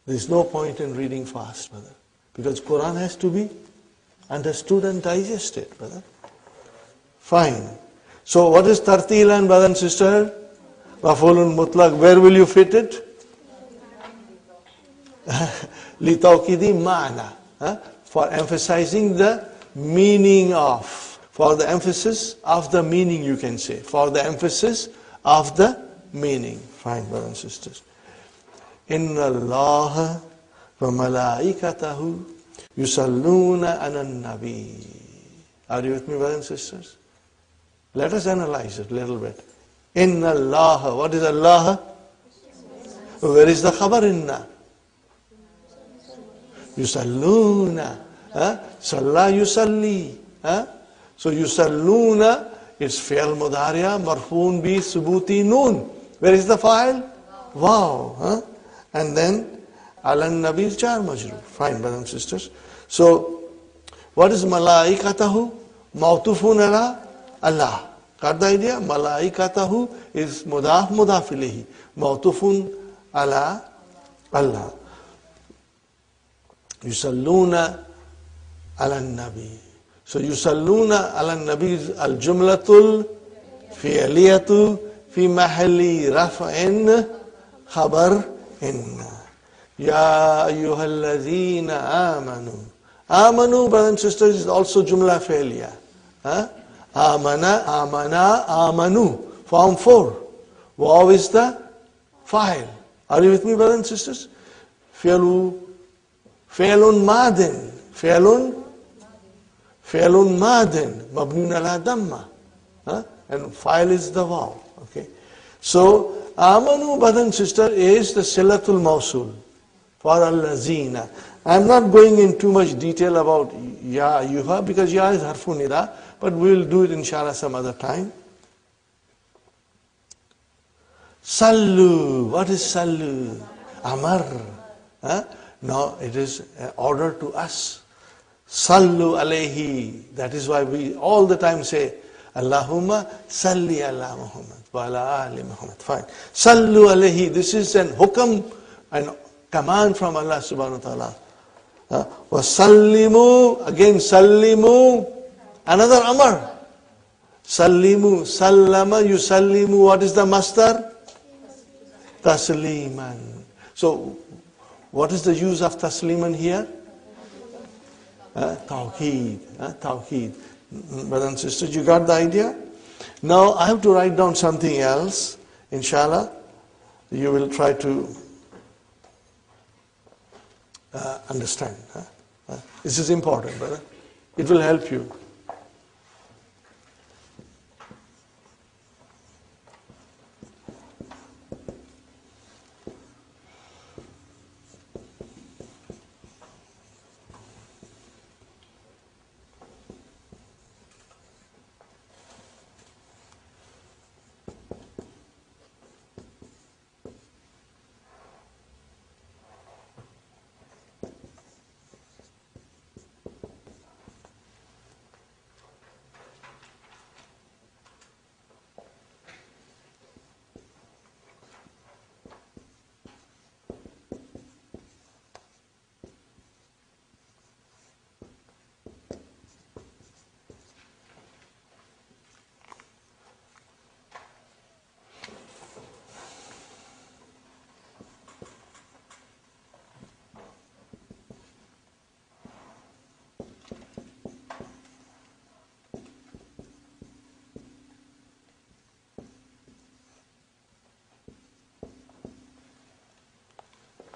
There is no point in reading fast, brother, because Quran has to be understood and digested, brother. Fine. So what is tartilan, brother and sister? Mafulun mutlaq. Where will you fit it? Litawkidi ma'na. For emphasizing the meaning of. For the emphasis of the meaning, you can say. For the emphasis of the meaning. Fine, brothers and sisters. Inna Allah wa malaikatahu yusalluna ala nabi. Are you with me, brothers and sisters? Let us analyze it a little bit. Inna Allah. What is Allah? Where is the khabar inna? Yusalluna Salla yusalli. So yusalluna is fi'al mudariya, marfoon bi subuti noon. Where is the fa'il? Wow. And then alan nabi is jar majroor. Fine, brothers and sisters. So what is malaikatahu? Mawtufun ala Allah. Got the idea? Malaikatahu is mudaf mudaf ilayhi. Mawtufun ala Allah. Yusalluna ala nabi. So yusalluna ala nabi is al jumlatul fi'liyatu fi mahalli raf'in khabar inna. Ya ayyuhalladhina amanu. Amanu, brothers and sisters, is also jumla fi'liya. Amana, amana, amanu. Form 4. Waw is the fa'il. Are you with me, brothers and sisters? Fi'lun madin. Fi'lun madin. Mabnun ala damma. And fa'il is the waw. Okay. So, amanu, brothers and sisters, is the silatul mawsul for al-lazina. I'm not going in too much detail about ya ayyuha because ya is harfu nida, but we'll do it inshallah some other time. Sallu. What is sallu? Amar. Now it is an order to us. Sallu alayhi. That is why we all the time say Allahumma salli ala Muhammad wa ala ali Muhammad. Fine. Sallu alayhi. This is an hukam, an command from Allah subhanahu wa ta'ala. Wasallimu, again sallimu, another amar. Sallimu, sallama, yusallimu, what is the masdar? Tasliman. So, what is the use of tasliman here? Tawheed. Tawheed. Brothers and sisters, you got the idea? Now, I have to write down something else. Inshallah, you will try to understand. This is important, brother. It will help you.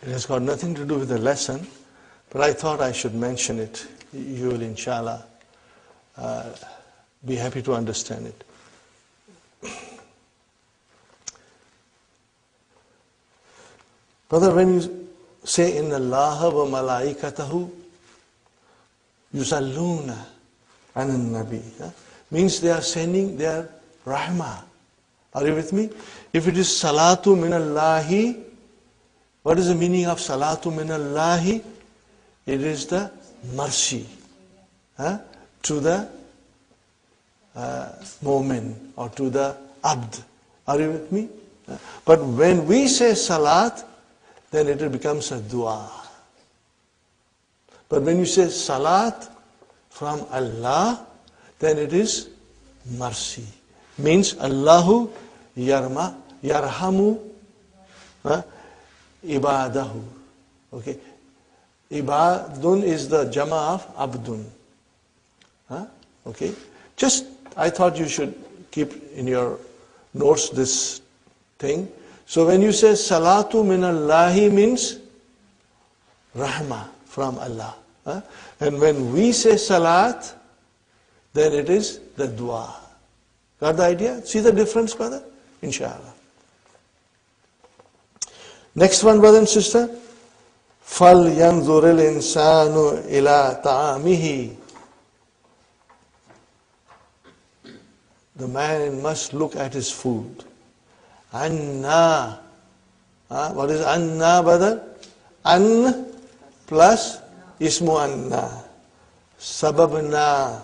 It has got nothing to do with the lesson, but I thought I should mention it. You will, inshallah, be happy to understand it. Brother, when you say, Inna Allaha wa malaikatahu yusalluna ala nabi, means they are sending their rahmah. Are you with me? If it is salatu min Allahi, what is the meaning of salatu min Allahi? It is the mercy to the mu'min or to the abd. Are you with me? But when we say salat, then it becomes a dua. But when you say salat from Allah, then it is mercy. Means Allahu yarhamu ibadahu. Okay. Ibadun is the jama of abdun. Okay. Just, I thought you should keep in your notes this thing. So when you say salatu min Allahi means rahmah from Allah. And when we say salat, then it is the dua. Got the idea? See the difference, brother? Inshallah. Next one, brother and sister. فَلْيَنْظُرِ الْإِنسَانُ إِلَىٰ طَعَامِهِ. The man must look at his food. Anna. What is anna, brother? An plus ismu anna. Sababna.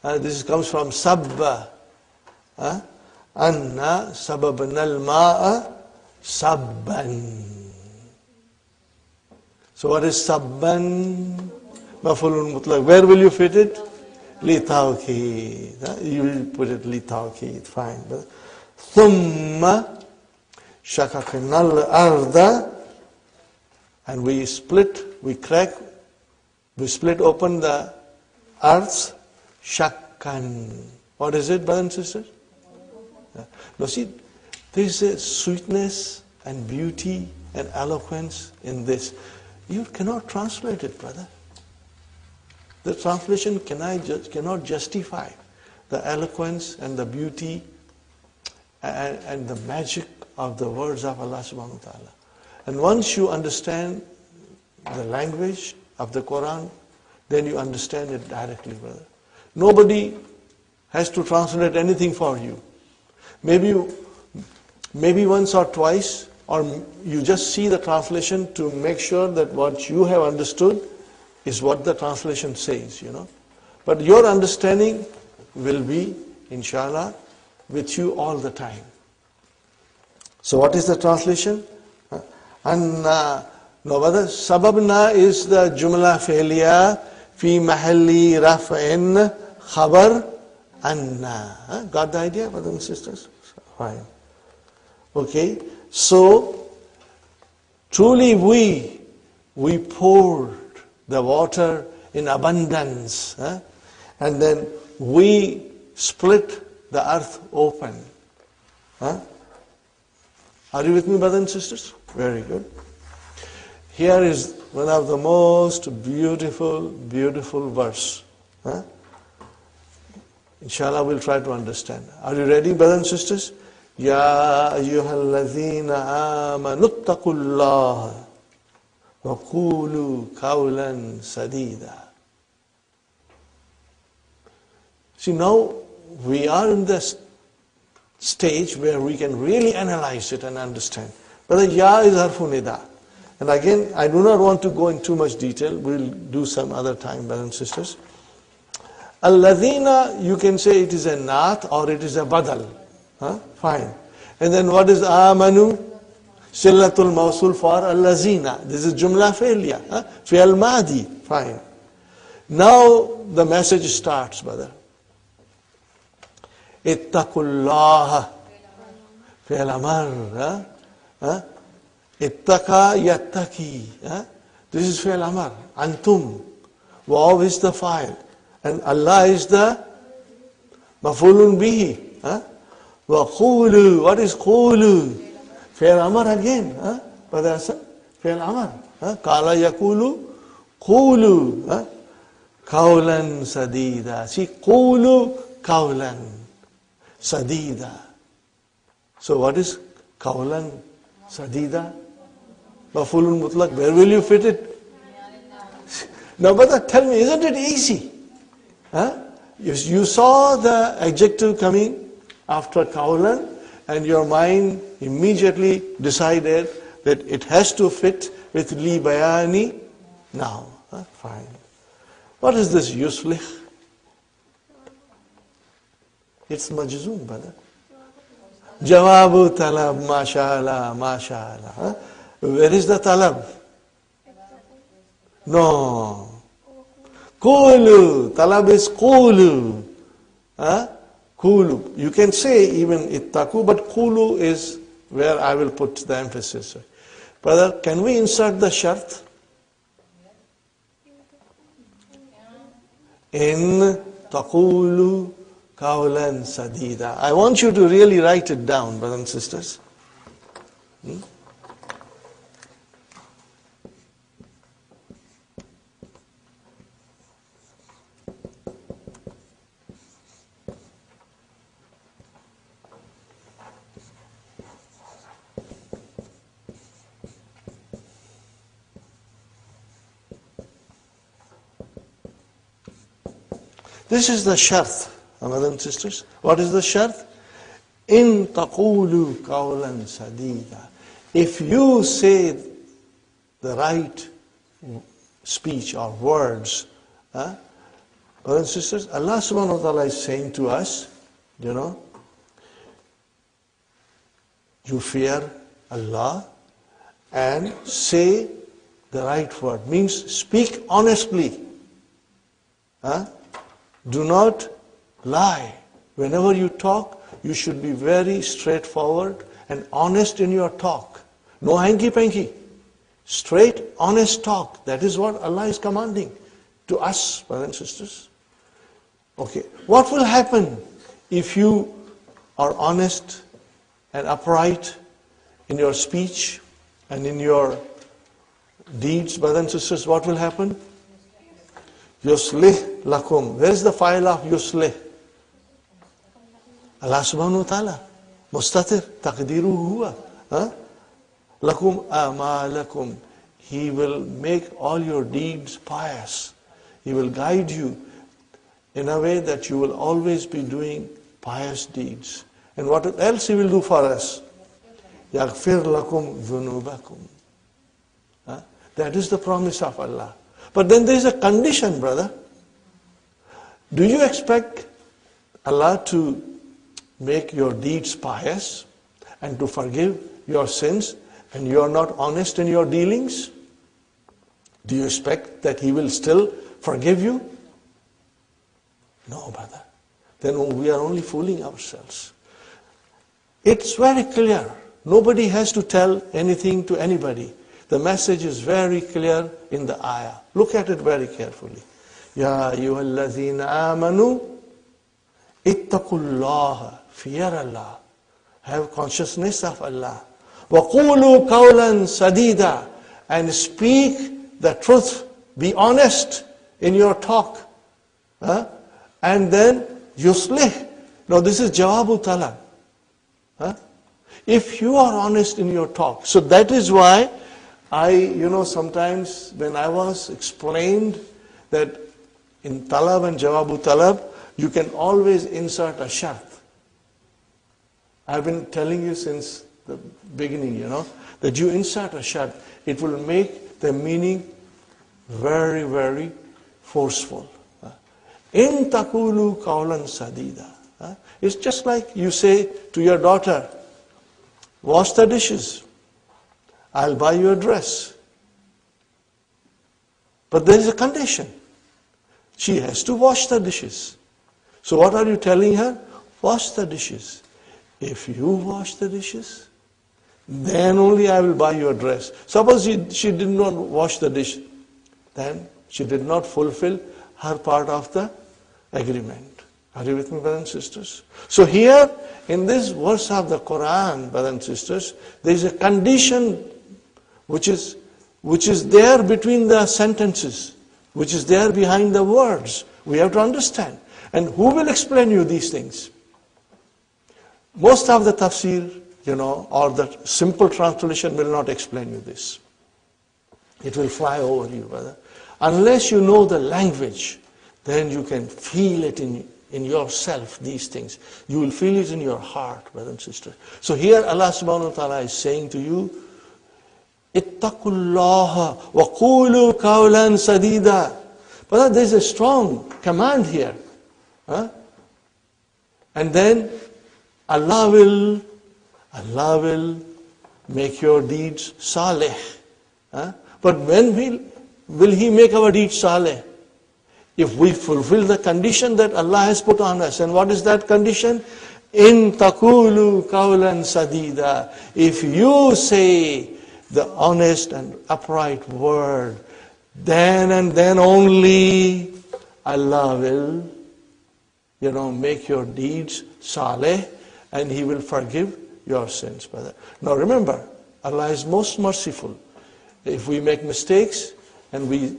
This comes from sabba. Anna sababna al-ma'a sabban. So what is sabban? Maf'ulun mutlaq. Where will you fit it? Li tawqeed. You will put it li tawqeed. Fine. Thumma shaqaqna al-arda. And we split open the earth. Shakkan. What is it, brothers and sisters? Now see, there is a sweetness and beauty and eloquence in this. You cannot translate it, brother. The translation cannot justify the eloquence and the beauty and the magic of the words of Allah subhanahu wa ta'ala. And once you understand the language of the Quran, then you understand it directly, brother. Nobody has to translate anything for you. Maybe once or twice, or you just see the translation to make sure that what you have understood is what the translation says, But your understanding will be, inshallah, with you all the time. So what is the translation? Anna. No, brother, sababna is the jumla fi'liya fi mahalli raf'in khabar anna. Got the idea, brothers and sisters? Fine. Okay, so truly we poured the water in abundance, and then we split the earth open. Are you with me, brothers and sisters? Very good. Here is one of the most beautiful verse. Inshallah, we'll try to understand. Are you ready, brothers and sisters? Ya ayyuhalladhina amanu ittaqullaha wa qulu qawlan sadida. See, now we are in this stage where we can really analyze it and understand. Brother, ya is harfu nida. And again, I do not want to go in too much detail. We'll do some other time, brothers and sisters. Alladhina, you can say it is a naat or it is a badal. Fine. And then what is amanu? Sillatul mawsul for allazina. This is jumla fi'liya. Fi'al madi. Fine. Now the message starts, brother. Ittaqullaha. Fi'al amar. Ittaqa yattaqi. This is fi'al amar. Antum. Waw is the fa'il. And Allah is the maf'ulun bihi. Wa qulu. What is qulu? Fi'al amar again. Brother Hassan. Fi'al amar. Qala yakulu. Qulu. Qawlan sadida. See, qulu qawlan sadida. So what is qawlan sadida? Maf'ulun mutlaq. Where will you fit it? Now, brother, tell me, isn't it easy? You saw the adjective coming after qawlan, and your mind immediately decided that it has to fit with li bayani now. Fine. What is this yuslih? It's majzoom, brother. Jawabu talab, mashallah, mashallah. Where is the talab? No. Qulu. Talab is qulu. Qulu. You can say even ittaqu, but qulu is where I will put the emphasis. Brother, can we insert the shart? In taqulu qawlan sadida. I want you to really write it down, brothers and sisters. This is the shart, brothers and sisters. What is the shart? In taqulu qawlan sadida. If you say the right speech or words, brothers and sisters, Allah subhanahu wa ta'ala is saying to us, you fear Allah and say the right word. Means speak honestly. Do not lie. Whenever you talk, you should be very straightforward and honest in your talk. No hanky-panky. Straight, honest talk. That is what Allah is commanding to us, brothers and sisters. Okay. What will happen if you are honest and upright in your speech and in your deeds, brothers and sisters? What will happen? Yuslih lakum. Where is the file of yuslih? Allah subhanahu wa ta'ala. Mustatir. Taqdiru huwa. Lakum amalakum. He will make all your deeds pious. He will guide you in a way that you will always be doing pious deeds. And what else He will do for us? Yaghfir lakum dhunubakum. That is the promise of Allah. But then there is a condition, brother. Do you expect Allah to make your deeds pious and to forgive your sins and you are not honest in your dealings? Do you expect that He will still forgive you? No, brother. Then we are only fooling ourselves. It's very clear. Nobody has to tell anything to anybody. The message is very clear in the ayah. Look at it very carefully. Ya ayyuhallazina amanu ittaqullaha. Fear Allah. Have consciousness of Allah. Wa qulu qawlan sadida. And speak the truth. Be honest in your talk. And then yuslih. Now this is jawabu talab. If you are honest in your talk. So that is why sometimes when I was explained that in talab and jawabu talab, you can always insert a shart. I've been telling you since the beginning, that you insert a shart. It will make the meaning very, very forceful. In taqulu qawlan sadida. It's just like you say to your daughter, wash the dishes. I'll buy you a dress. But there is a condition. She has to wash the dishes. So what are you telling her? Wash the dishes. If you wash the dishes, then only I will buy you a dress. Suppose she did not wash the dish. Then she did not fulfill her part of the agreement. Are you with me, brothers and sisters? So here, in this verse of the Qur'an, brothers and sisters, there is a condition which is there between the sentences, which is there behind the words. We have to understand. And who will explain you these things? Most of the tafsir, or the simple translation will not explain you this. It will fly over you, brother. Unless you know the language, then you can feel it in yourself, these things. You will feel it in your heart, brother and sister. So here Allah subhanahu wa ta'ala is saying to you, Ittaqullaha wa qulu qawlan sadida. But there is a strong command here. And then Allah will make your deeds salih. But when will He make our deeds salih? If we fulfill the condition that Allah has put on us. And what is that condition? In taqulu qawlan sadida. If you say the honest and upright word, then and then only Allah will, make your deeds saleh, and He will forgive your sins, brother. Now remember, Allah is most merciful. If we make mistakes and we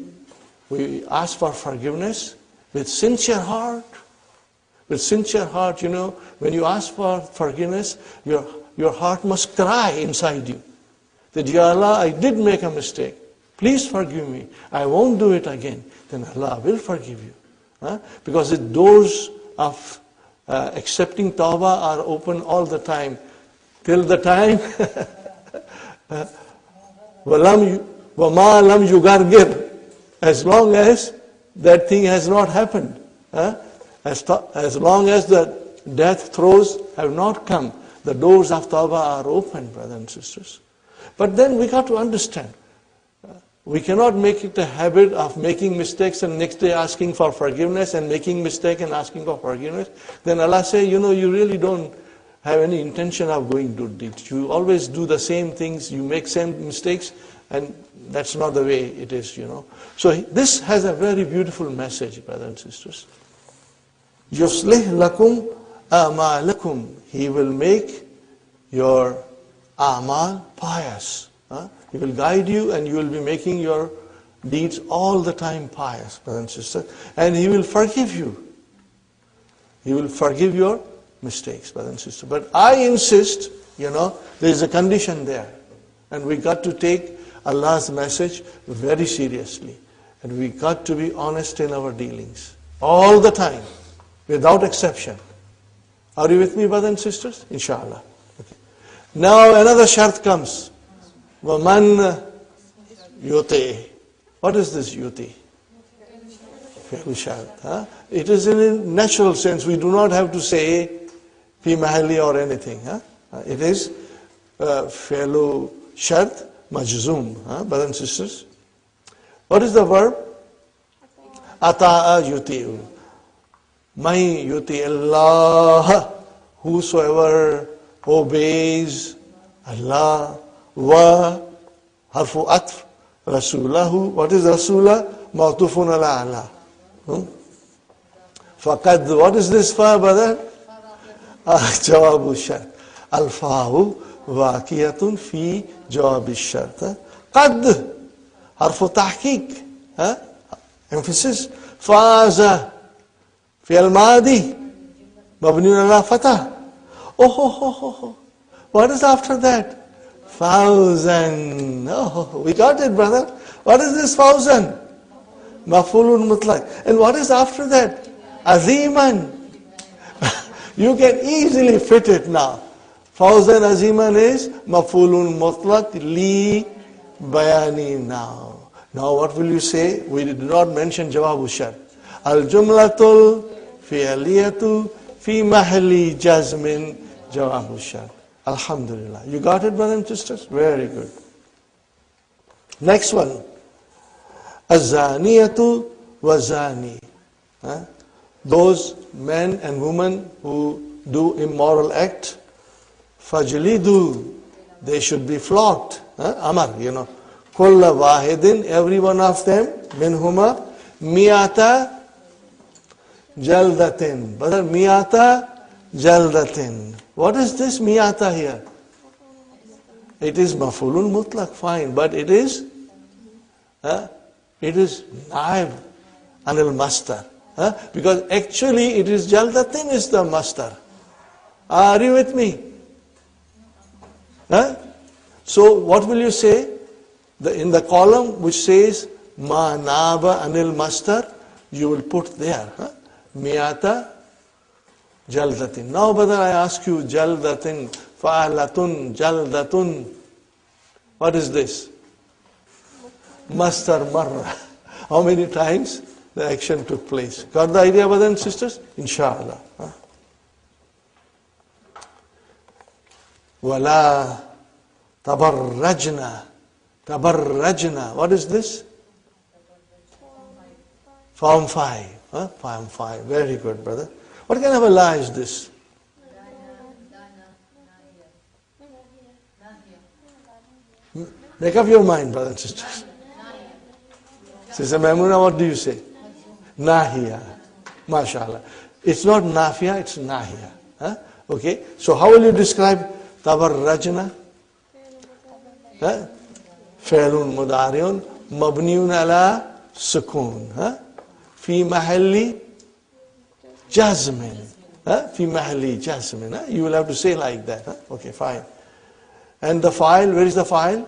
ask for forgiveness with sincere heart, when you ask for forgiveness, your heart must cry inside you. That, Ya Allah, I did make a mistake. Please forgive me. I won't do it again. Then Allah will forgive you. Because the doors of accepting tawbah are open all the time. Till the time وَمَا لَمْ يُغَرْغِرْ, as long as that thing has not happened. As long as the death throes have not come, the doors of tawbah are open, brothers and sisters. But then we got to understand, we cannot make it a habit of making mistakes and next day asking for forgiveness and making mistake and asking for forgiveness. Then Allah say, you really don't have any intention of going good deeds. You always do the same things, you make same mistakes, and that's not the way it is, So this has a very beautiful message, brothers and sisters. يُصْلِحْ لَكُمْ أَعْمَالَكُمْ. He will make your a'mal pious. He will guide you and you will be making your deeds all the time pious, brothers and sisters. And He will forgive you. He will forgive your mistakes, brothers and sisters. But I insist, there is a condition there. And we got to take Allah's message very seriously. And we got to be honest in our dealings. All the time. Without exception. Are you with me, brothers and sisters? Inshallah. Okay. Now another shart comes. وَمَنْ يُطِعِ. What is this yuti? Fi'l shart. It is in a natural sense. We do not have to say fi mahalli or anything. It is fi'l shart majzoom. Brothers and sisters. What is the verb? Ata'a yuti'u. May yuti Allah. Whosoever obeys Allah. Wa harfu atf rasulahu. What is rasulah? Ma'tufun ala Allah. Faqad. What is this fa, brother? Jawabu shart. Al-fa'u waqiyatun fi jawabi shart. Qad. Harfu tahqiq. Emphasis. Faza. Fi al-madi. Mabniun ala fatah. Oh. What is after that? 1,000. Oh, we got it, brother. What is this 1,000? Maf'ulun mutlaq. And what is after that? Aziman. You can easily fit it now. 1,000 aziman is maf'ulun mutlaq li bayani now. Now what will you say? We did not mention jawabu shart. Al jumlatul fi'liyatu fi mahalli jazmin jawabu shart. Alhamdulillah. You got it, brothers and sisters? Very good. Next one. Az-zaniyatu wa-zani. Those men and women who do immoral act, fajlidu, they should be flogged. Amar, Kulla wahidin, every one of them, minhuma, miyata jaldatin. Brother, miyata jaldatin. What is this miyata here? It is maf'ulun mutlaq, fine, but it is naib anil mastar. Because actually it is jaldatin is the mastar. Are you with me? So what will you say? In the column which says ma naba anil mastar, you will put there miyata jaldatin. Now, brother, I ask you, jaldatin, fa'alatun, jaldatun. What is this? Mastar marra. How many times the action took place? Got the idea, brothers and sisters? Inshallah. Wala tabarrajna. Tabarrajna. What is this? Form 5. Form 5. Very good, brother. What kind of a lie is this? Make up your mind, brothers and sisters. Sister Maimuna, what do you say? Nahiya. MashaAllah. It's not nafiya, it's nahiya. Okay. So how will you describe tabarrajna? Fi'lun mudari'un mabniun ala sukun. Fi mahalli jazmin. Fi mahalli jazmin. You will have to say like that. Okay, fine. And the file, where is the file?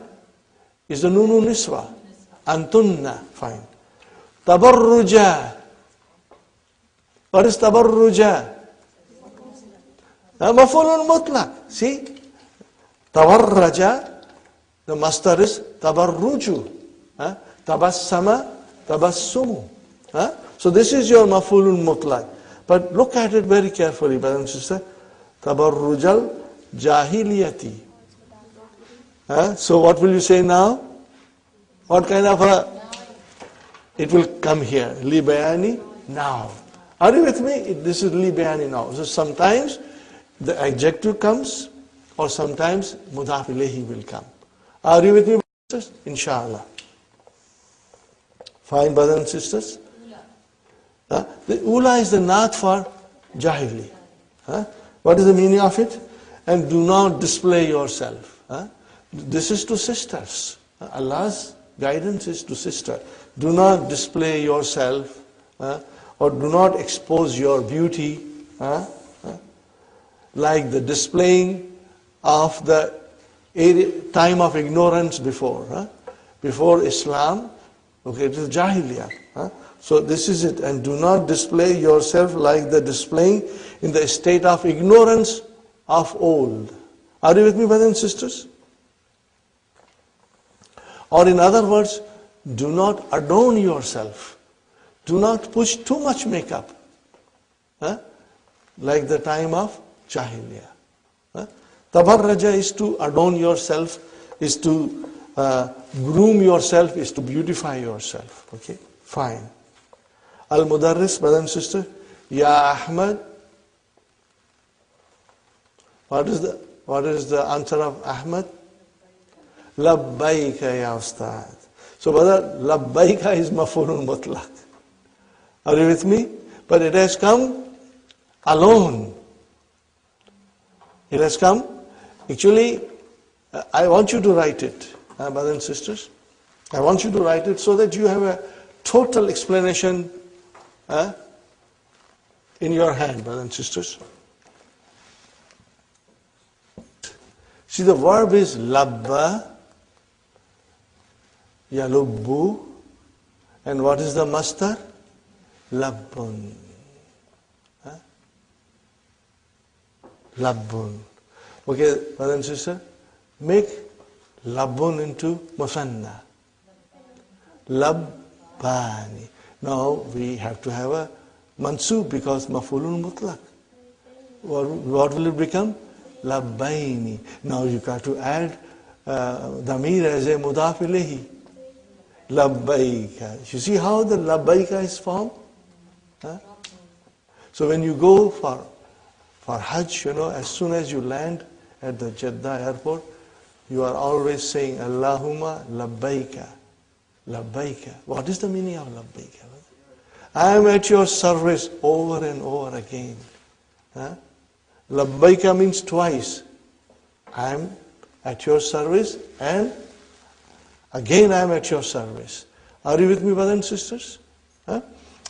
Is the nunu niswa. Antunna. Fine. Tabarruja. What is tabarruja? Maf'ulun mutlaq. See? Tabarraja, the masdar is tabarruju. Tabassama, tabassumu. So this is your maf'ulun mutlaq. But look at it very carefully, brother and sister. Tabarrujal jahiliyati. So what will you say now? What kind of a... It will come here. Li bayani now. Are you with me? This is li bayani now. So sometimes the adjective comes, or sometimes mudaf ilayhi will come. Are you with me, brothers? Inshallah. Fine, brothers and sisters? The ula is the naat for jahili. What is the meaning of it? And do not display yourself. This is to sisters. Allah's guidance is to sister. Do not display yourself, or do not expose your beauty, like the displaying of the time of ignorance before. Before Islam, okay, it is Jahiliyyah. So this is it. And do not display yourself like the displaying in the state of ignorance of old. Are you with me, brothers and sisters? Or in other words, do not adorn yourself. Do not push too much makeup. Like the time of Jahiliyyah. Tabarraja is to adorn yourself, is to groom yourself, is to beautify yourself. Okay, fine. Al-Mudarris, brother and sister, Ya Ahmad. What is the answer of Ahmad? Labbaika ya Ustad. So brother, Labbaika is maf'ulun mutlaq. Are you with me? But it has come alone. It has come. Actually, I want you to write it, brothers and sisters. I want you to write it so that you have a total explanation in your hand, brothers and sisters. See, the verb is labba, yalubbu, and what is the masdar? Labbun. Labbun. Okay, brother and sister, make labbun into musanna. Labbani. Now we have to have a mansub because maf'ulun mutlaq. What will it become? Labbaini. Now you got to add damir as a mudaf ilayhi. Labbaika. You see how the labbaika is formed? So when you go for Hajj, as soon as you land at the Jeddah airport, you are always saying, Allahumma labbaika. Labbaika. What is the meaning of labbaika? I am at your service over and over again. Labbaika means twice. I am at your service and again I am at your service. Are you with me, brothers and sisters?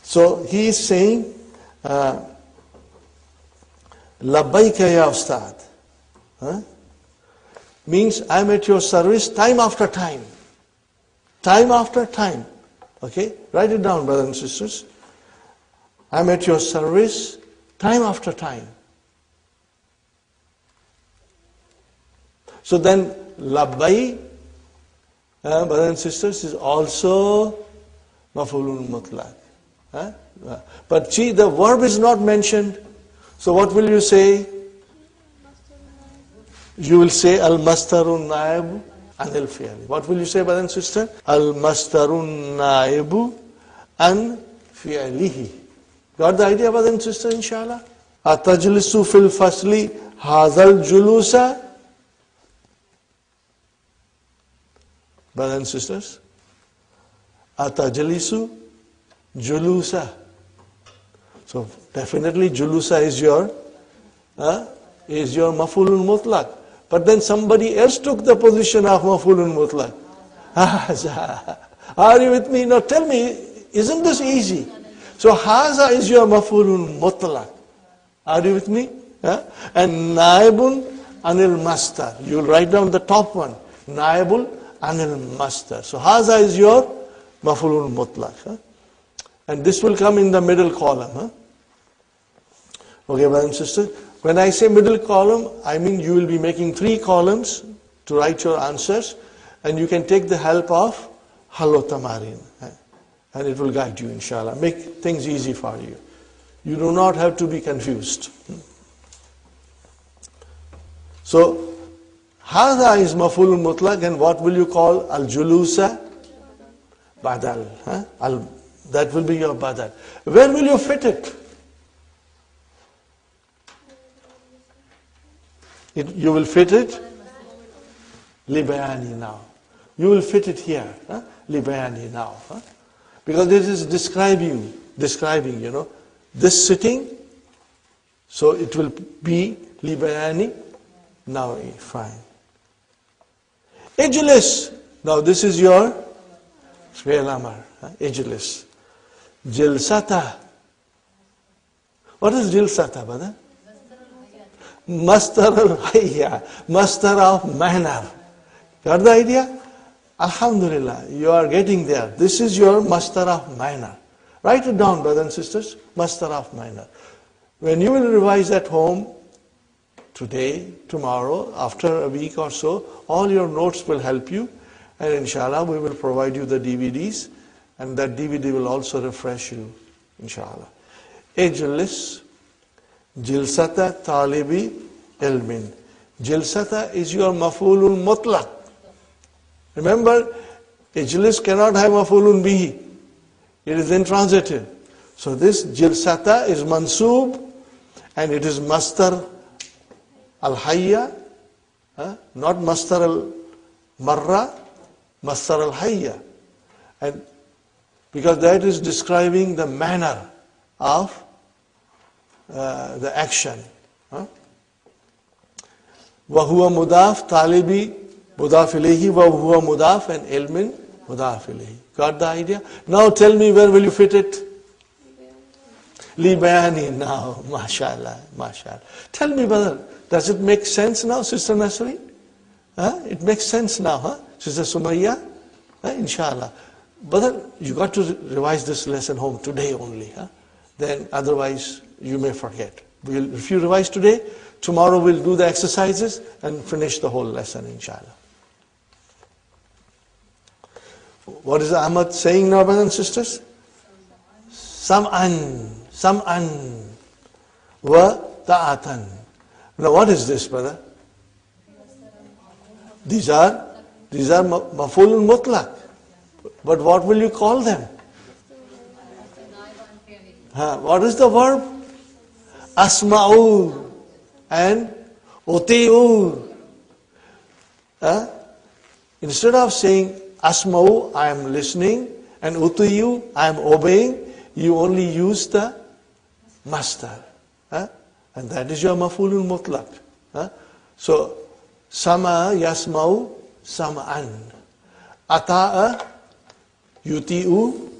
So he is saying, Labbaika ya Ustad. Means I am at your service time after time. Time after time. Okay? Write it down, brothers and sisters. I am at your service time after time. So then, labbai, brothers and sisters, is also maf'ulun mutlaq. But see, the verb is not mentioned. So what will you say? You will say al-mastarun na'ibu anil fi'li. What will you say, brother and sister? Al-mastarun na'ibu an fi'lihi. Got the idea, brother and sister, inshallah? Atajlisu fil fasli hazal julusa. Brothers and sisters, atajlisu julusa. So definitely julusa is your maf'ulun mutlaq. But then somebody else took the position of maf'ulun mutlaq. Are you with me? Now tell me, isn't this easy? So haza is your maf'ulun mutlaq. Are you with me? And naibun anil mastar. You'll write down the top one. Naibul anil mastar. So haza is your maf'ulun mutlaq. And this will come in the middle column. Okay, brothers and sisters. When I say middle column, I mean you will be making 3 columns to write your answers, and you can take the help of Hallo Tamarin, and it will guide you, inshallah. Make things easy for you. You do not have to be confused. So, Hadha is maf'ulun mutlaq, and what will you call al-julusa? Badal. That will be your badal. Where will you fit it? You will fit it? Libayani now. You will fit it here. Libayani now. Because this is describing, this sitting. So it will be libayani. Now, fine. Ijlis. Now this is your fi'l amr. Ijlis. Jilsata. What is jilsata, brother? Mastar al-hayya. Mastar of manner. Got the idea? Alhamdulillah, you are getting there. This is your mastar of manner. Write it down, brothers and sisters. Mastar of manner. When you will revise at home, today, tomorrow, after a week or so, all your notes will help you. And inshallah, we will provide you the DVDs. And that DVD will also refresh you, inshallah. Ijlis, jilsata talibi ilmin. Jilsata is your maf'ulun mutlaq. Remember, ijlis cannot have maf'ulun bihi. It is intransitive. So this jilsata is mansub, and it is mastar al-hayya, not mastar al-marra, mastar al-hayya. And because that is describing the manner of the action. وَهُوَ مُضَاف talibi mudaf ilayhi, وَهُوَ مُضَاف and ilmin mudaf ilayhi. Got the idea? Now tell me, where will you fit it? Li bayani now. MashaAllah, MashaAllah. Tell me, brother, does it make sense now, Sister Nasri? It makes sense now, Sister Sumayya? Inshallah. Brother, you got to revise this lesson home today only. Then otherwise you may forget. If you revise today, tomorrow we'll do the exercises and finish the whole lesson, inshallah. What is Ahmad saying now, brothers and sisters? Sam'an wa ta'atan. Now what is this, brother? These are maf'ulun mutlaq. But what will you call them? What is the verb? Asma'u and uti'u. Instead of saying asma'u, I am listening, and uti'u, I am obeying, you only use the mastar. And that is your maf'ulun mutlaq. So, sama yasma'u sam'an. Ata'a yuti'u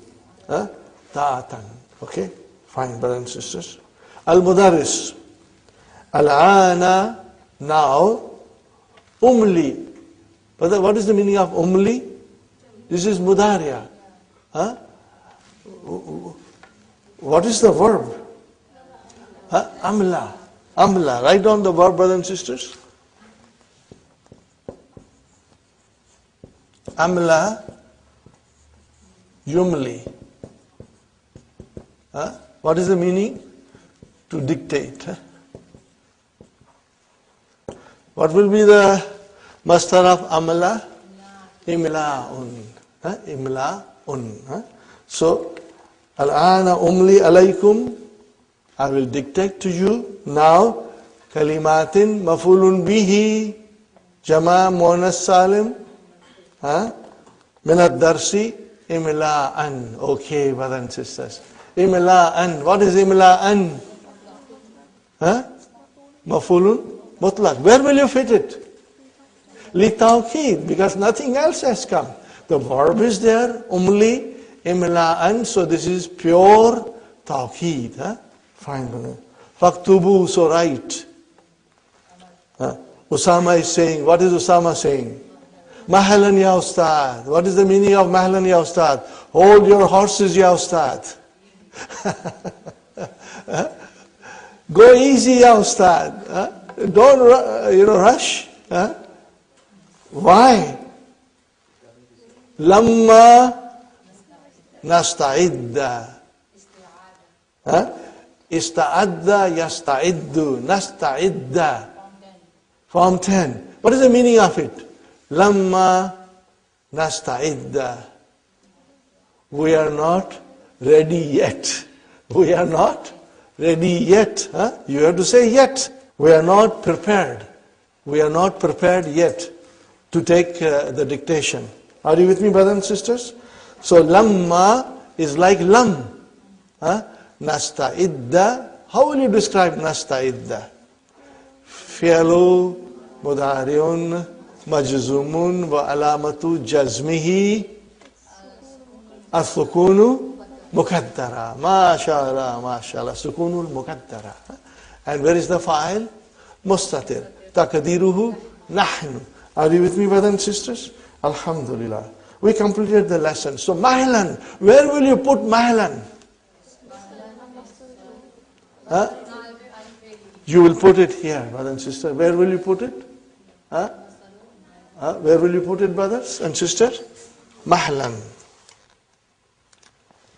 ta'atan. Okay? Fine, brothers and sisters. Al-Mudaris. Al-Ana, now. Umli. Brother, what is the meaning of umli? This is mudariya. What is the verb? Amla. Amla. Write down the verb, brothers and sisters. Amla yumli. What is the meaning? To dictate. What will be the mastar of amla? Imla'un. Imla'un. So, al-ana umli alaykum. I will dictate to you now kalimatin maf'ulun bihi jama muannas salim min ad-darsi imla'an. Okay, brothers and sisters. Imla'an. What is imla'an? Maf'ulun mutlaq. Where will you fit it? Li tawqid, because nothing else has come. The verb is there, umli, imla'an, so this is pure tawqid. Fine, brother. Faktubu, so write. Usama is saying, what is Usama saying? Mahalan ya ustad. What is the meaning of mahalan ya ustad? Hold your horses ya ustad. Go easy, ya Ustad. Don't rush. Why? Lamma nasta'idda. Ista'adda yasta'iddu. Nasta'idda. Form 10. What is the meaning of it? Lamma nasta'idda. We are not ready yet. We are not ready yet. You have to say yet. We are not prepared. We are not prepared yet to take the dictation. Are you with me, brothers and sisters? So lamma is like lam. Nasta'idda. How will you describe nasta'idda? Fi'lu mudari'un majzumun wa alamatu jazmihi as-sukunu mukaddara. MashaAllah, MashaAllah. Sukunul mukaddara. And where is the fa'il? Mustatir. Taqdiruhu nahnu. Are you with me, brothers and sisters? Alhamdulillah. We completed the lesson. So mahlan. Where will you put mahlan? You will put it here, brothers and sisters. Where will you put it? Where will you put it, brothers and sisters? Mahlan.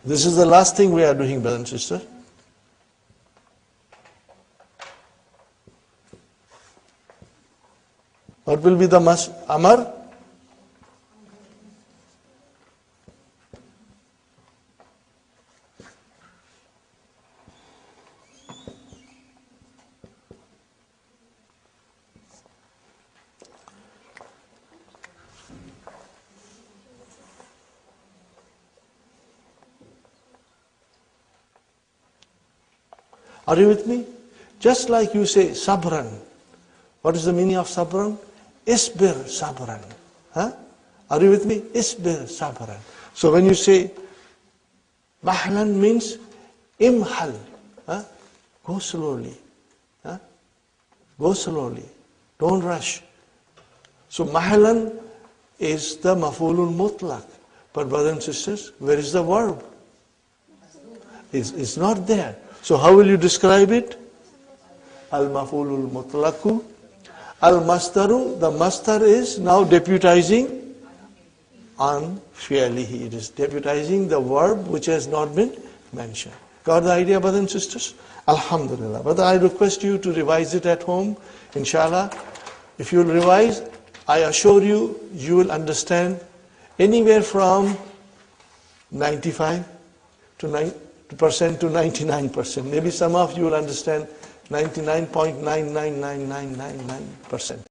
This is the last thing we are doing, brothers and sisters. What will be the amar? Are you with me? Just like you say sabran. What is the meaning of sabran? Isbir sabran. Are you with me? Isbir sabran. So when you say mahlan means imhal. Go slowly. Go slowly. Don't rush. So mahlan is the maf'ulul mutlaq. But brothers and sisters, where is the verb? It's not there. So how will you describe it? Al-maf'ulul mutlaqu. Al-mastaru, the mastar is now deputizing on fi'lihi. It is deputizing the verb which has not been mentioned. Got the idea, brothers and sisters? Alhamdulillah. But I request you to revise it at home, inshallah. If you will revise, I assure you, you will understand anywhere from 95% to 99%. Maybe some of you will understand 99.9999999%.